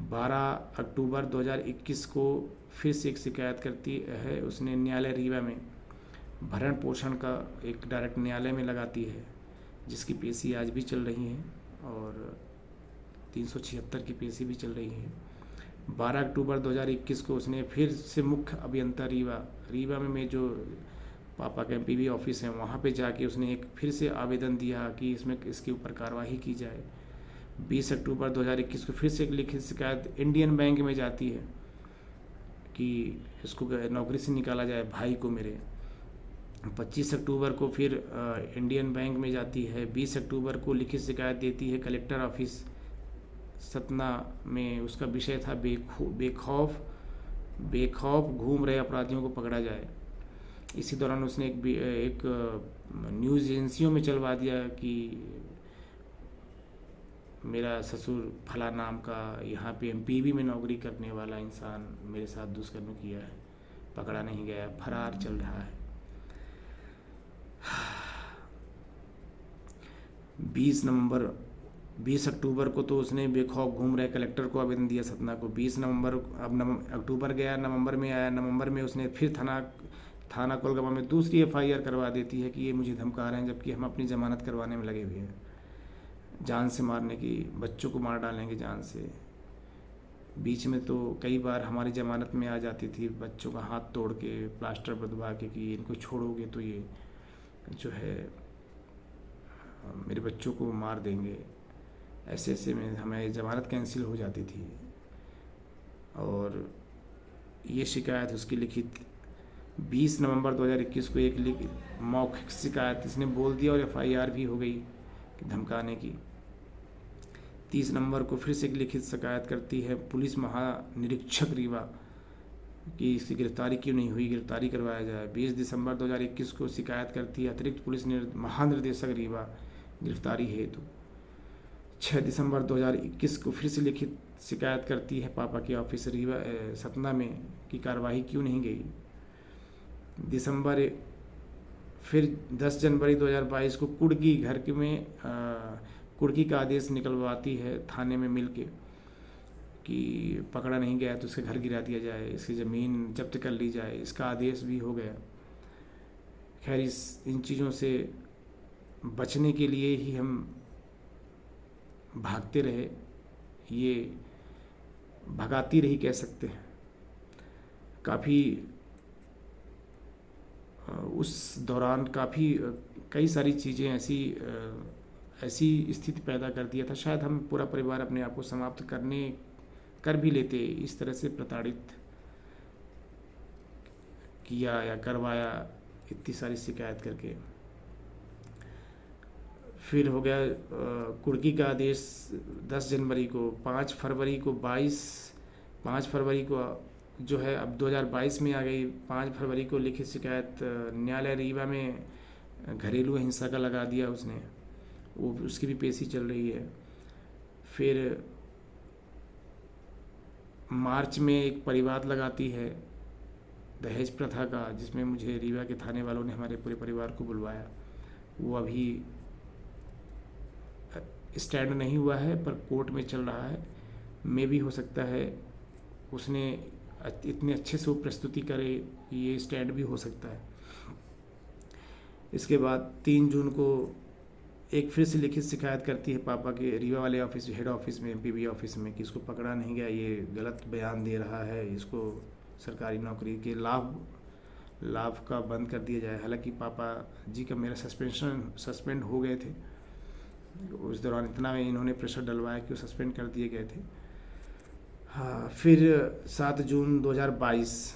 12 अक्टूबर 2021 को फिर से एक शिकायत करती है उसने न्यायालय रीवा में। भरण पोषण का एक डायरेक्ट न्यायालय में लगाती है, जिसकी पेशी आज भी चल रही है और 376 की पेशी भी चल रही है। 12 अक्टूबर 2021 को उसने फिर से मुख्य अभियंता रीवा में जो पापा का MPB ऑफिस है, वहाँ पे जाके उसने एक फिर से आवेदन दिया कि इसके ऊपर कार्रवाई की जाए। 20 अक्टूबर 2021 को फिर से एक लिखित शिकायत इंडियन बैंक में जाती है कि इसको नौकरी से निकाला जाए भाई को मेरे। 25 अक्टूबर को फिर इंडियन बैंक में जाती है। 20 अक्टूबर को लिखित शिकायत देती है कलेक्टर ऑफिस सतना में। उसका विषय था बेखौफ घूम रहे अपराधियों को पकड़ा जाए। इसी दौरान उसने एक न्यूज़ एजेंसियों में चलवा दिया कि मेरा ससुर फला नाम का यहाँ पे MPB में नौकरी करने वाला इंसान मेरे साथ दुष्कर्म किया है, पकड़ा नहीं गया, फरार चल रहा है। 20 अक्टूबर को तो उसने बेखौफ घूम रहे कलेक्टर को आवेदन दिया सतना को। 20 नवंबर, अब अक्टूबर गया, नवंबर में आया। नवंबर में उसने फिर थाना कोलगामा में दूसरी FIR करवा देती है कि ये मुझे धमका रहे हैं, जबकि हम अपनी ज़मानत करवाने में लगे हुए हैं, जान से मारने की, बच्चों को मार डालेंगे जान से। बीच में तो कई बार हमारी ज़मानत में आ जाती थी, बच्चों का हाथ तोड़ के प्लास्टर बंधवा के कि इनको छोड़ोगे तो ये जो है मेरे बच्चों को मार देंगे। ऐसे में हमें ज़मानत कैंसिल हो जाती थी। और ये शिकायत उसकी लिखित 20 नवंबर 2021 को एक मौखिक शिकायत इसने बोल दिया और FIR भी हो गई धमकाने की। 30 नवंबर को फिर से एक लिखित शिकायत करती है पुलिस महानिरीक्षक रीवा कि इसकी गिरफ्तारी क्यों नहीं हुई, गिरफ्तारी करवाया जाए। 20 दिसंबर 2021 को शिकायत करती है अतिरिक्त पुलिस महानिर्देशक रीवा गिरफ्तारी हेतु। 6 दिसंबर 2021 को फिर से लिखित शिकायत करती है पापा के ऑफिस रीवा सतना में कि कार्रवाई क्यों नहीं गई। फिर 10 जनवरी 2022 को कुड़की घर में कुड़की का आदेश निकलवाती है थाने में मिलके कि पकड़ा नहीं गया तो उसके घर गिरा दिया जाए, इसकी ज़मीन जब्त कर ली जाए। इसका आदेश भी हो गया। खैर, इन चीज़ों से बचने के लिए ही हम भागते रहे, ये भगाती रही कह सकते हैं। काफ़ी उस दौरान काफ़ी कई सारी चीज़ें ऐसी स्थिति पैदा कर दिया था, शायद हम पूरा परिवार अपने आप को समाप्त कर भी लेते, इस तरह से प्रताड़ित किया या करवाया इतनी सारी शिकायत करके। फिर हो गया कुर्की का आदेश 10 जनवरी को, 5 फरवरी को 5 फरवरी को जो है अब 2022 में आ गई। 5 फरवरी को लिखित शिकायत न्यायालय रीवा में घरेलू हिंसा का लगा दिया उसने, वो उसकी भी पेशी चल रही है। फिर मार्च में एक परिवाद लगाती है दहेज प्रथा का, जिसमें मुझे रीवा के थाने वालों ने हमारे पूरे परिवार को बुलवाया। वो अभी स्टैंड नहीं हुआ है पर कोर्ट में चल रहा है। मे भी हो सकता है उसने इतने अच्छे से वो प्रस्तुति करे, ये स्टैंड भी हो सकता है। इसके बाद 3 जून को एक फिर से लिखित शिकायत करती है पापा के रीवा वाले ऑफिस, हेड ऑफिस में, एमपीबी ऑफिस में, कि इसको पकड़ा नहीं गया, ये गलत बयान दे रहा है, इसको सरकारी नौकरी के लाभ का बंद कर दिया जाए। हालांकि पापा जी का मेरा सस्पेंड हो गए थे, उस दौरान इतना इन्होंने प्रेशर डलवाया कि वो सस्पेंड कर दिए गए थे। हाँ, फिर 7 जून 2022,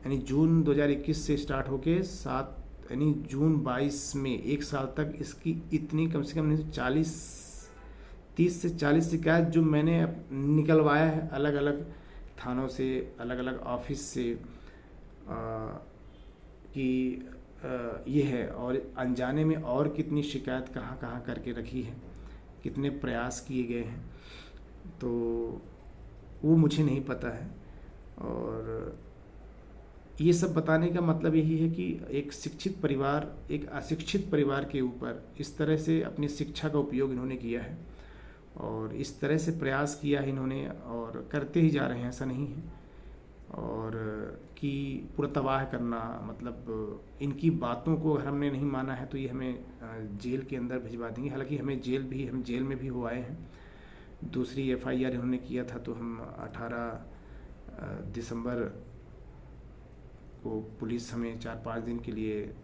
यानी जून 2021 से स्टार्ट होके 7 यानी जून 22 में 1 साल तक इसकी इतनी कम से कम नहीं 30 से 40 शिकायत जो मैंने निकलवाया है अलग अलग थानों से, अलग अलग ऑफिस से, कि ये है। और अनजाने में और कितनी शिकायत कहाँ कहाँ करके रखी है, कितने प्रयास किए गए हैं, तो वो मुझे नहीं पता है। और ये सब बताने का मतलब यही है कि एक शिक्षित परिवार एक अशिक्षित परिवार के ऊपर इस तरह से अपनी शिक्षा का उपयोग इन्होंने किया है, और इस तरह से प्रयास किया है इन्होंने, और करते ही जा रहे हैं, ऐसा नहीं है। और कि पूरा तबाह करना, मतलब इनकी बातों को अगर हमने नहीं माना है तो ये हमें जेल के अंदर भिजवा देंगे। हालांकि हम जेल में भी हो आए हैं। दूसरी एफआईआर इन्होंने किया था तो हम 18 दिसंबर को पुलिस हमें 4-5 दिन के लिए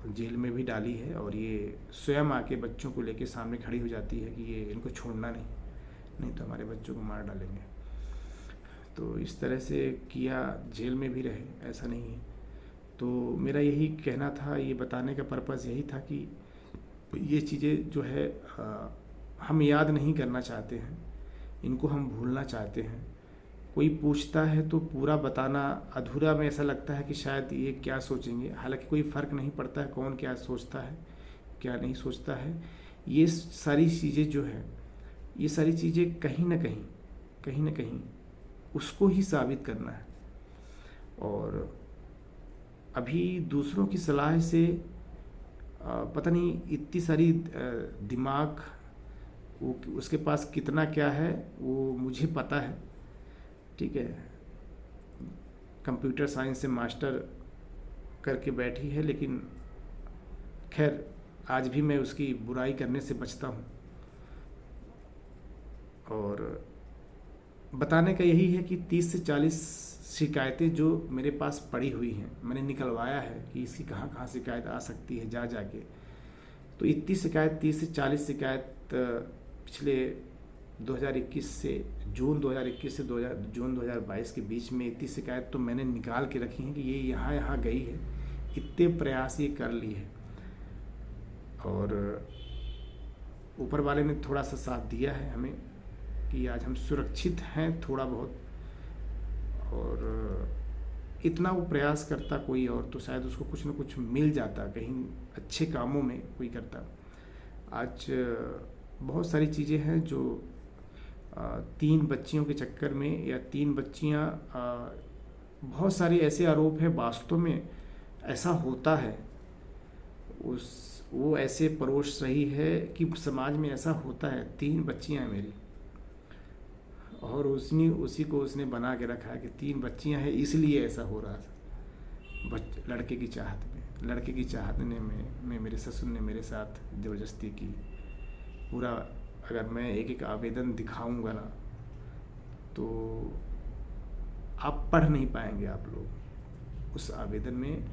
जेल में भी डाली है, और ये स्वयं आके बच्चों को लेके सामने खड़ी हो जाती है कि ये इनको छोड़ना नहीं तो हमारे बच्चों को मार डालेंगे। तो इस तरह से किया, जेल में भी रहे, ऐसा नहीं है। तो मेरा यही कहना था, ये बताने का पर्पज़ यही था कि ये चीज़ें जो है हम याद नहीं करना चाहते हैं, इनको हम भूलना चाहते हैं। कोई पूछता है तो पूरा बताना अधूरा में ऐसा लगता है कि शायद ये क्या सोचेंगे, हालांकि कोई फ़र्क नहीं पड़ता है कौन क्या सोचता है क्या नहीं सोचता है। ये सारी चीज़ें जो है, ये सारी चीज़ें कहीं ना कहीं उसको ही साबित करना है। और अभी दूसरों की सलाह से पता नहीं इतनी सारी दिमाग वो उसके पास कितना क्या है वो मुझे पता है, ठीक है। कंप्यूटर साइंस से मास्टर करके बैठी है, लेकिन खैर आज भी मैं उसकी बुराई करने से बचता हूँ। और बताने का यही है कि 30 से 40 शिकायतें जो मेरे पास पड़ी हुई हैं, मैंने निकलवाया है कि इसकी कहाँ कहाँ शिकायत आ सकती है जाके। तो इतनी शिकायत 30 से 40 शिकायत पिछले 2021 से जून 2021 से जून 2022 के बीच में इतनी शिकायत तो मैंने निकाल के रखी हैं कि ये यहाँ गई है, इतने प्रयास ये कर ली है। और ऊपर वाले ने थोड़ा सा साथ दिया है हमें कि आज हम सुरक्षित हैं थोड़ा बहुत। और इतना वो प्रयास करता कोई और तो शायद उसको कुछ न कुछ मिल जाता, कहीं अच्छे कामों में कोई करता। आज बहुत सारी चीज़ें हैं जो 3 बच्चियों के चक्कर में, या 3 बच्चियां, बहुत सारे ऐसे आरोप हैं, वास्तव में ऐसा होता है, वो ऐसे परोस रही है कि समाज में ऐसा होता है। 3 बच्चियां हैं मेरी, और उसी को उसने बना के रखा है कि 3 बच्चियां हैं इसलिए ऐसा हो रहा था। लड़के की चाहत में मेरे ससुर ने मेरे साथ ज़बरदस्ती की। पूरा अगर मैं एक आवेदन दिखाऊंगा ना तो आप पढ़ नहीं पाएंगे आप लोग। उस आवेदन में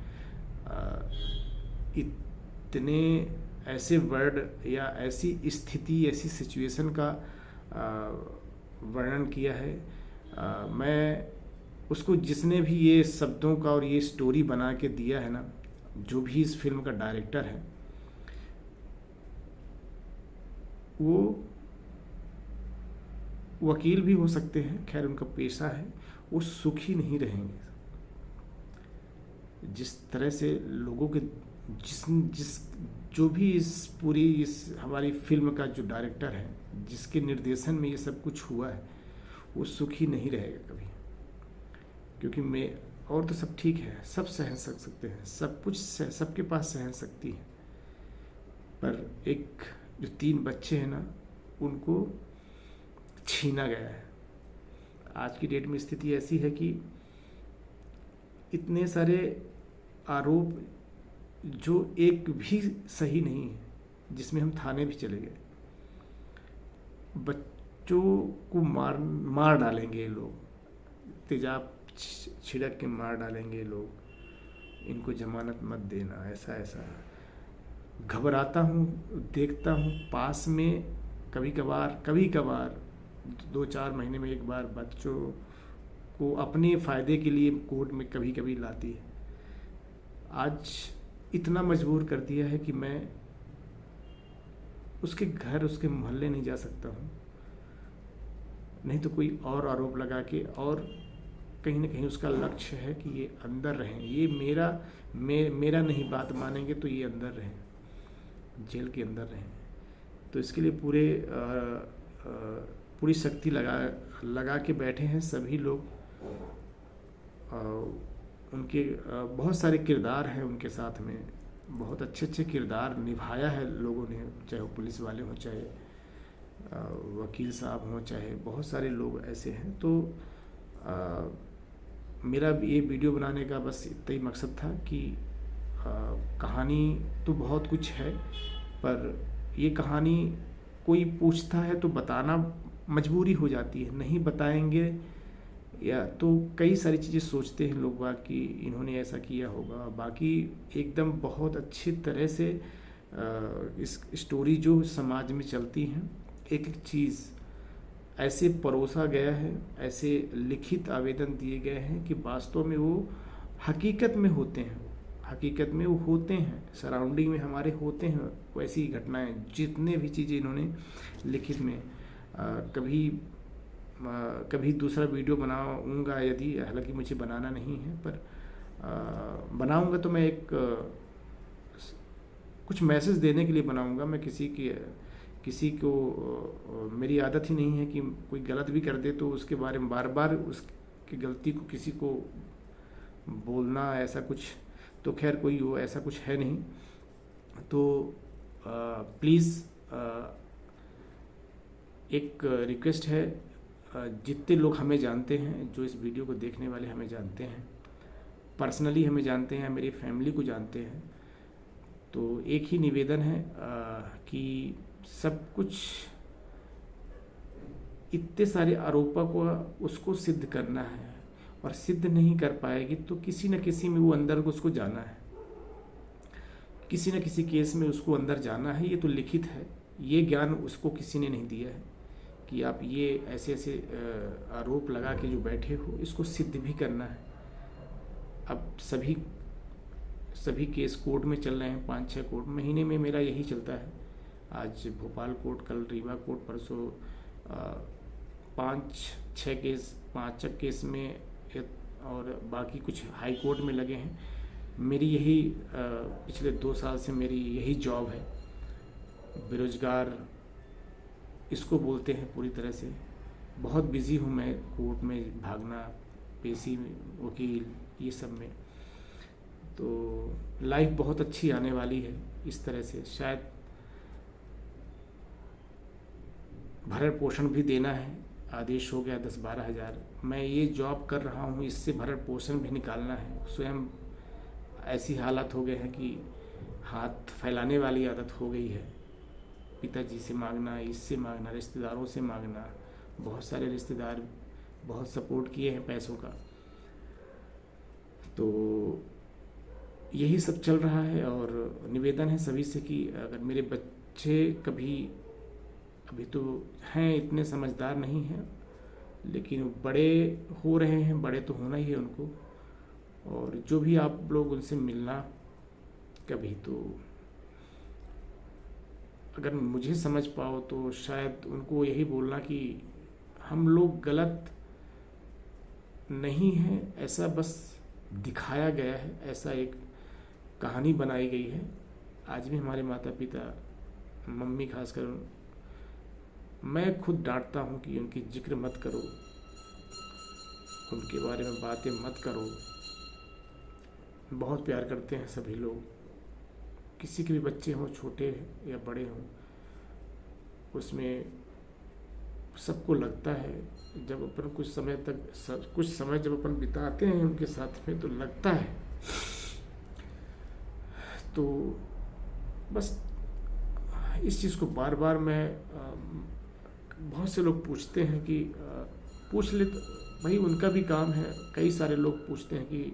इतने ऐसे वर्ड या ऐसी स्थिति, ऐसी सिचुएशन का वर्णन किया है। मैं उसको, जिसने भी ये शब्दों का और ये स्टोरी बना के दिया है ना, जो भी इस फिल्म का डायरेक्टर है, वो वकील भी हो सकते हैं, खैर उनका पेशा है, वो सुखी नहीं रहेंगे। जिस तरह से लोगों के जिस जिस जो भी इस हमारी फिल्म का जो डायरेक्टर है, जिसके निर्देशन में ये सब कुछ हुआ है, वो सुखी नहीं रहेगा कभी। क्योंकि मैं और तो सब ठीक है, सब सहन सकते हैं, सब कुछ सबके पास सहन शक्ति है, पर एक जो 3 बच्चे हैं ना, उनको छीना गया है। आज की डेट में स्थिति ऐसी है कि इतने सारे आरोप जो एक भी सही नहीं है, जिसमें हम थाने भी चले गए, बच्चों को मार डालेंगे ये लोग, तेजाब छिड़क के मार डालेंगे ये लोग, इनको जमानत मत देना, ऐसा ऐसा। घबराता हूँ, देखता हूँ पास में कभी कभार 2-4 महीने में एक बार बच्चों को अपने फ़ायदे के लिए कोर्ट में कभी कभी लाती है। आज इतना मजबूर कर दिया है कि मैं उसके घर, उसके मोहल्ले नहीं जा सकता हूँ, नहीं तो कोई और आरोप लगा के, और कहीं ना कहीं उसका लक्ष्य है कि ये अंदर रहें, ये मेरा नहीं बात मानेंगे तो ये अंदर रहें, जेल के अंदर रहें। तो इसके लिए पूरी शक्ति लगा के बैठे हैं सभी लोग। उनके बहुत सारे किरदार हैं उनके साथ में, बहुत अच्छे किरदार निभाया है लोगों ने, चाहे वो पुलिस वाले हों, चाहे वकील साहब हों, चाहे बहुत सारे लोग ऐसे हैं। तो मेरा ये वीडियो बनाने का बस इतना ही मकसद था कि कहानी तो बहुत कुछ है, पर ये कहानी कोई पूछता है तो बताना मजबूरी हो जाती है, नहीं बताएंगे या तो कई सारी चीज़ें सोचते हैं लोग कि इन्होंने ऐसा किया होगा। बाकी एकदम बहुत अच्छी तरह से इस स्टोरी जो समाज में चलती हैं, एक एक चीज़ ऐसे परोसा गया है, ऐसे लिखित आवेदन दिए गए हैं कि वास्तव में वो हकीकत में होते हैं, हकीकत में वो होते हैं, सराउंडिंग में हमारे होते हैं वैसी घटनाएं। जितने भी चीज़ें इन्होंने लिखित में कभी दूसरा वीडियो बनाऊंगा, यदि, हालांकि मुझे बनाना नहीं है, पर बनाऊंगा तो मैं एक कुछ मैसेज देने के लिए बनाऊंगा। मैं किसी को मेरी आदत ही नहीं है कि कोई गलत भी कर दे तो उसके बारे में बार बार उसकी गलती को किसी को बोलना, ऐसा कुछ तो खैर कोई वो ऐसा कुछ है नहीं। तो प्लीज़ एक रिक्वेस्ट है, जितने लोग हमें जानते हैं, जो इस वीडियो को देखने वाले हमें जानते हैं, पर्सनली हमें जानते हैं, मेरी फैमिली को जानते हैं, तो एक ही निवेदन है कि सब कुछ इतने सारे आरोपों को उसको सिद्ध करना है, और सिद्ध नहीं कर पाएगी तो किसी न किसी में वो अंदर को उसको जाना है, किसी न किसी केस में उसको अंदर जाना है। ये तो लिखित है, ये ज्ञान उसको किसी ने नहीं दिया है कि आप ये ऐसे ऐसे आरोप लगा के जो बैठे हो, इसको सिद्ध भी करना है। अब सभी केस कोर्ट में चल रहे हैं, 5-6 कोर्ट, महीने में मेरा यही चलता है। आज भोपाल कोर्ट, कल रीवा कोर्ट, परसों 5-6 केस, 5 केस में, और बाकी कुछ हाई कोर्ट में लगे हैं। मेरी यही पिछले 2 साल से मेरी यही जॉब है। बेरोजगार इसको बोलते हैं पूरी तरह से। बहुत बिज़ी हूँ मैं, कोर्ट में भागना, पेशी, वकील, ये सब में। तो लाइफ बहुत अच्छी आने वाली है इस तरह से। शायद भरण पोषण भी देना है, आदेश हो गया 10-12 हज़ार। मैं ये जॉब कर रहा हूँ, इससे भरण पोषण भी निकालना है। स्वयं ऐसी हालत हो गए हैं कि हाथ फैलाने वाली आदत हो गई है, पिताजी से मांगना, इससे मांगना, रिश्तेदारों से मांगना। बहुत सारे रिश्तेदार बहुत सपोर्ट किए हैं पैसों का। तो यही सब चल रहा है। और निवेदन है सभी से कि अगर मेरे बच्चे कभी, अभी तो हैं, इतने समझदार नहीं हैं, लेकिन बड़े हो रहे हैं, बड़े तो होना ही है उनको, और जो भी आप लोग उनसे मिलना कभी, तो अगर मुझे समझ पाओ तो शायद उनको यही बोलना कि हम लोग गलत नहीं हैं, ऐसा बस दिखाया गया है, ऐसा एक कहानी बनाई गई है। आज भी हमारे माता पिता, मम्मी खासकर, मैं खुद डांटता हूँ कि उनकी जिक्र मत करो, उनके बारे में बातें मत करो। बहुत प्यार करते हैं सभी लोग, किसी के भी बच्चे हों, छोटे या बड़े हों, उसमें सबको लगता है जब अपन कुछ समय जब अपन बिताते हैं उनके साथ में, तो लगता है। तो बस इस चीज़ को बार बार मैं, बहुत से लोग पूछते हैं कि पूछ ले, तो भाई उनका भी काम है। कई सारे लोग पूछते हैं कि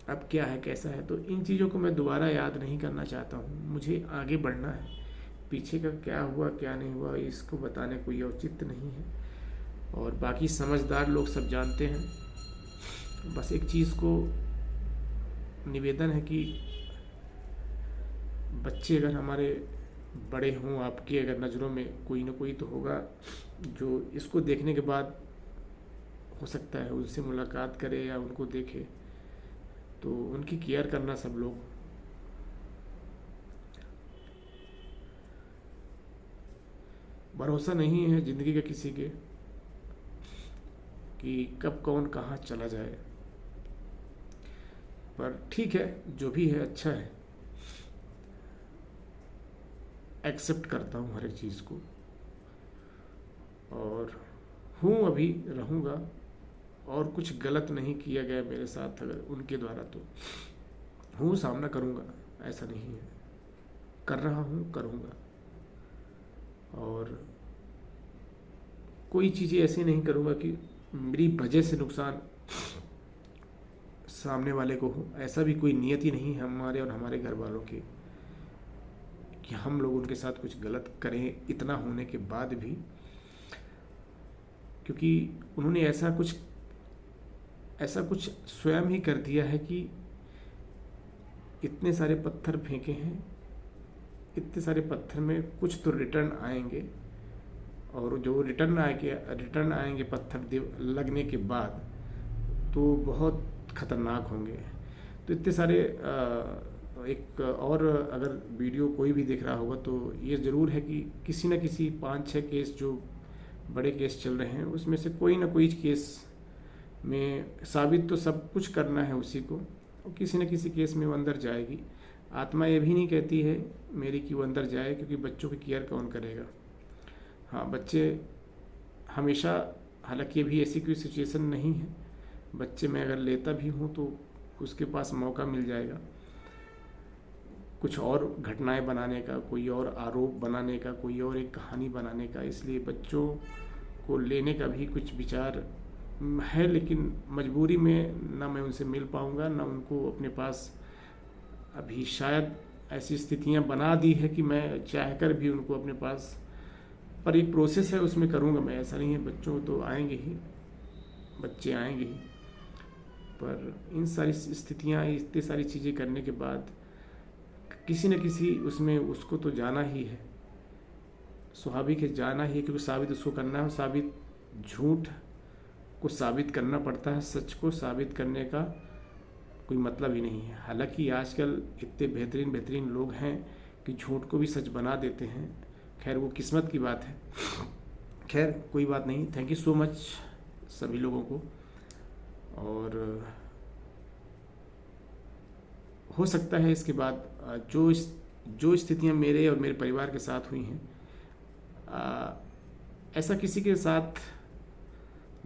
अब क्या है, कैसा है, तो इन चीज़ों को मैं दोबारा याद नहीं करना चाहता हूँ। मुझे आगे बढ़ना है, पीछे का क्या हुआ क्या नहीं हुआ इसको बताने कोई औचित्य नहीं है, और बाकी समझदार लोग सब जानते हैं। बस एक चीज़ को निवेदन है कि बच्चे अगर हमारे बड़े हों, आपकी अगर नज़रों में कोई ना कोई तो होगा जो इसको देखने के बाद हो सकता है उनसे मुलाकात करे या उनको देखे, तो उनकी केयर करना सब लोग। भरोसा नहीं है ज़िंदगी का किसी के कि कब कौन कहाँ चला जाए, पर ठीक है, जो भी है अच्छा है। एक्सेप्ट करता हूँ हर एक चीज़ को, और हूँ, अभी रहूँगा, और कुछ गलत नहीं किया गया मेरे साथ अगर उनके द्वारा, तो हूँ, सामना करूँगा, ऐसा नहीं है, कर रहा हूँ, करूँगा। और कोई चीज़ें ऐसी नहीं करूँगा कि मेरी वजह से नुकसान सामने वाले को हो। ऐसा भी कोई नियत ही नहीं है हमारे और हमारे घर वालों की कि हम लोग उनके साथ कुछ गलत करें, इतना होने के बाद भी, क्योंकि उन्होंने ऐसा कुछ स्वयं ही कर दिया है कि इतने सारे पत्थर फेंके हैं, इतने सारे पत्थर में कुछ तो रिटर्न आएंगे, और जो रिटर्न आएंगे पत्थर लगने के बाद, तो बहुत ख़तरनाक होंगे। तो इतने सारे एक और अगर वीडियो कोई भी देख रहा होगा तो ये ज़रूर है कि किसी न किसी 5-6 केस जो बड़े केस चल रहे हैं, उसमें से कोई ना कोई केस में साबित तो सब कुछ करना है उसी को, और किसी न किसी केस में वो अंदर जाएगी। आत्मा ये भी नहीं कहती है मेरी कि वो अंदर जाए, क्योंकि बच्चों की केयर कौन करेगा। हाँ, बच्चे हमेशा, हालांकि ये भी ऐसी कोई सिचुएशन नहीं है, बच्चे मैं अगर लेता भी हूँ तो उसके पास मौका मिल जाएगा कुछ और घटनाएं बनाने का, कोई और आरोप बनाने का, कोई और एक कहानी बनाने का। इसलिए बच्चों को लेने का भी कुछ विचार है, लेकिन मजबूरी में ना मैं उनसे मिल पाऊँगा, ना उनको अपने पास अभी शायद ऐसी स्थितियां बना दी है कि मैं चाहकर भी उनको अपने पास, पर एक प्रोसेस है, उसमें करूँगा मैं। ऐसा नहीं है, बच्चों तो आएंगे ही, बच्चे आएंगे ही, पर इन सारी स्थितियां, इतनी सारी चीज़ें करने के बाद किसी न किसी उसमें उसको तो जाना ही है, स्वाभाविक है, जाना ही है, क्योंकि साबित उसको करना है। साबित, झूठ को साबित करना पड़ता है, सच को साबित करने का कोई मतलब ही नहीं है। हालांकि आजकल इतने बेहतरीन लोग हैं कि झूठ को भी सच बना देते हैं। खैर, वो किस्मत की बात है। खैर, कोई बात नहीं। थैंक यू सो मच सभी लोगों को। और हो सकता है इसके बाद जो स्थितियां मेरे और मेरे परिवार के साथ हुई हैं, ऐसा किसी के साथ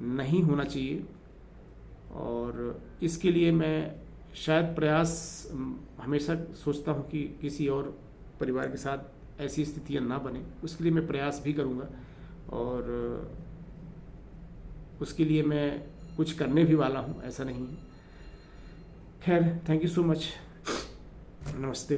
नहीं होना चाहिए, और इसके लिए मैं शायद प्रयास हमेशा सोचता हूँ कि किसी और परिवार के साथ ऐसी स्थितियाँ ना बने। उसके लिए मैं प्रयास भी करूँगा, और उसके लिए मैं कुछ करने भी वाला हूँ, ऐसा नहीं है। खैर, थैंक यू सो मच। नमस्ते।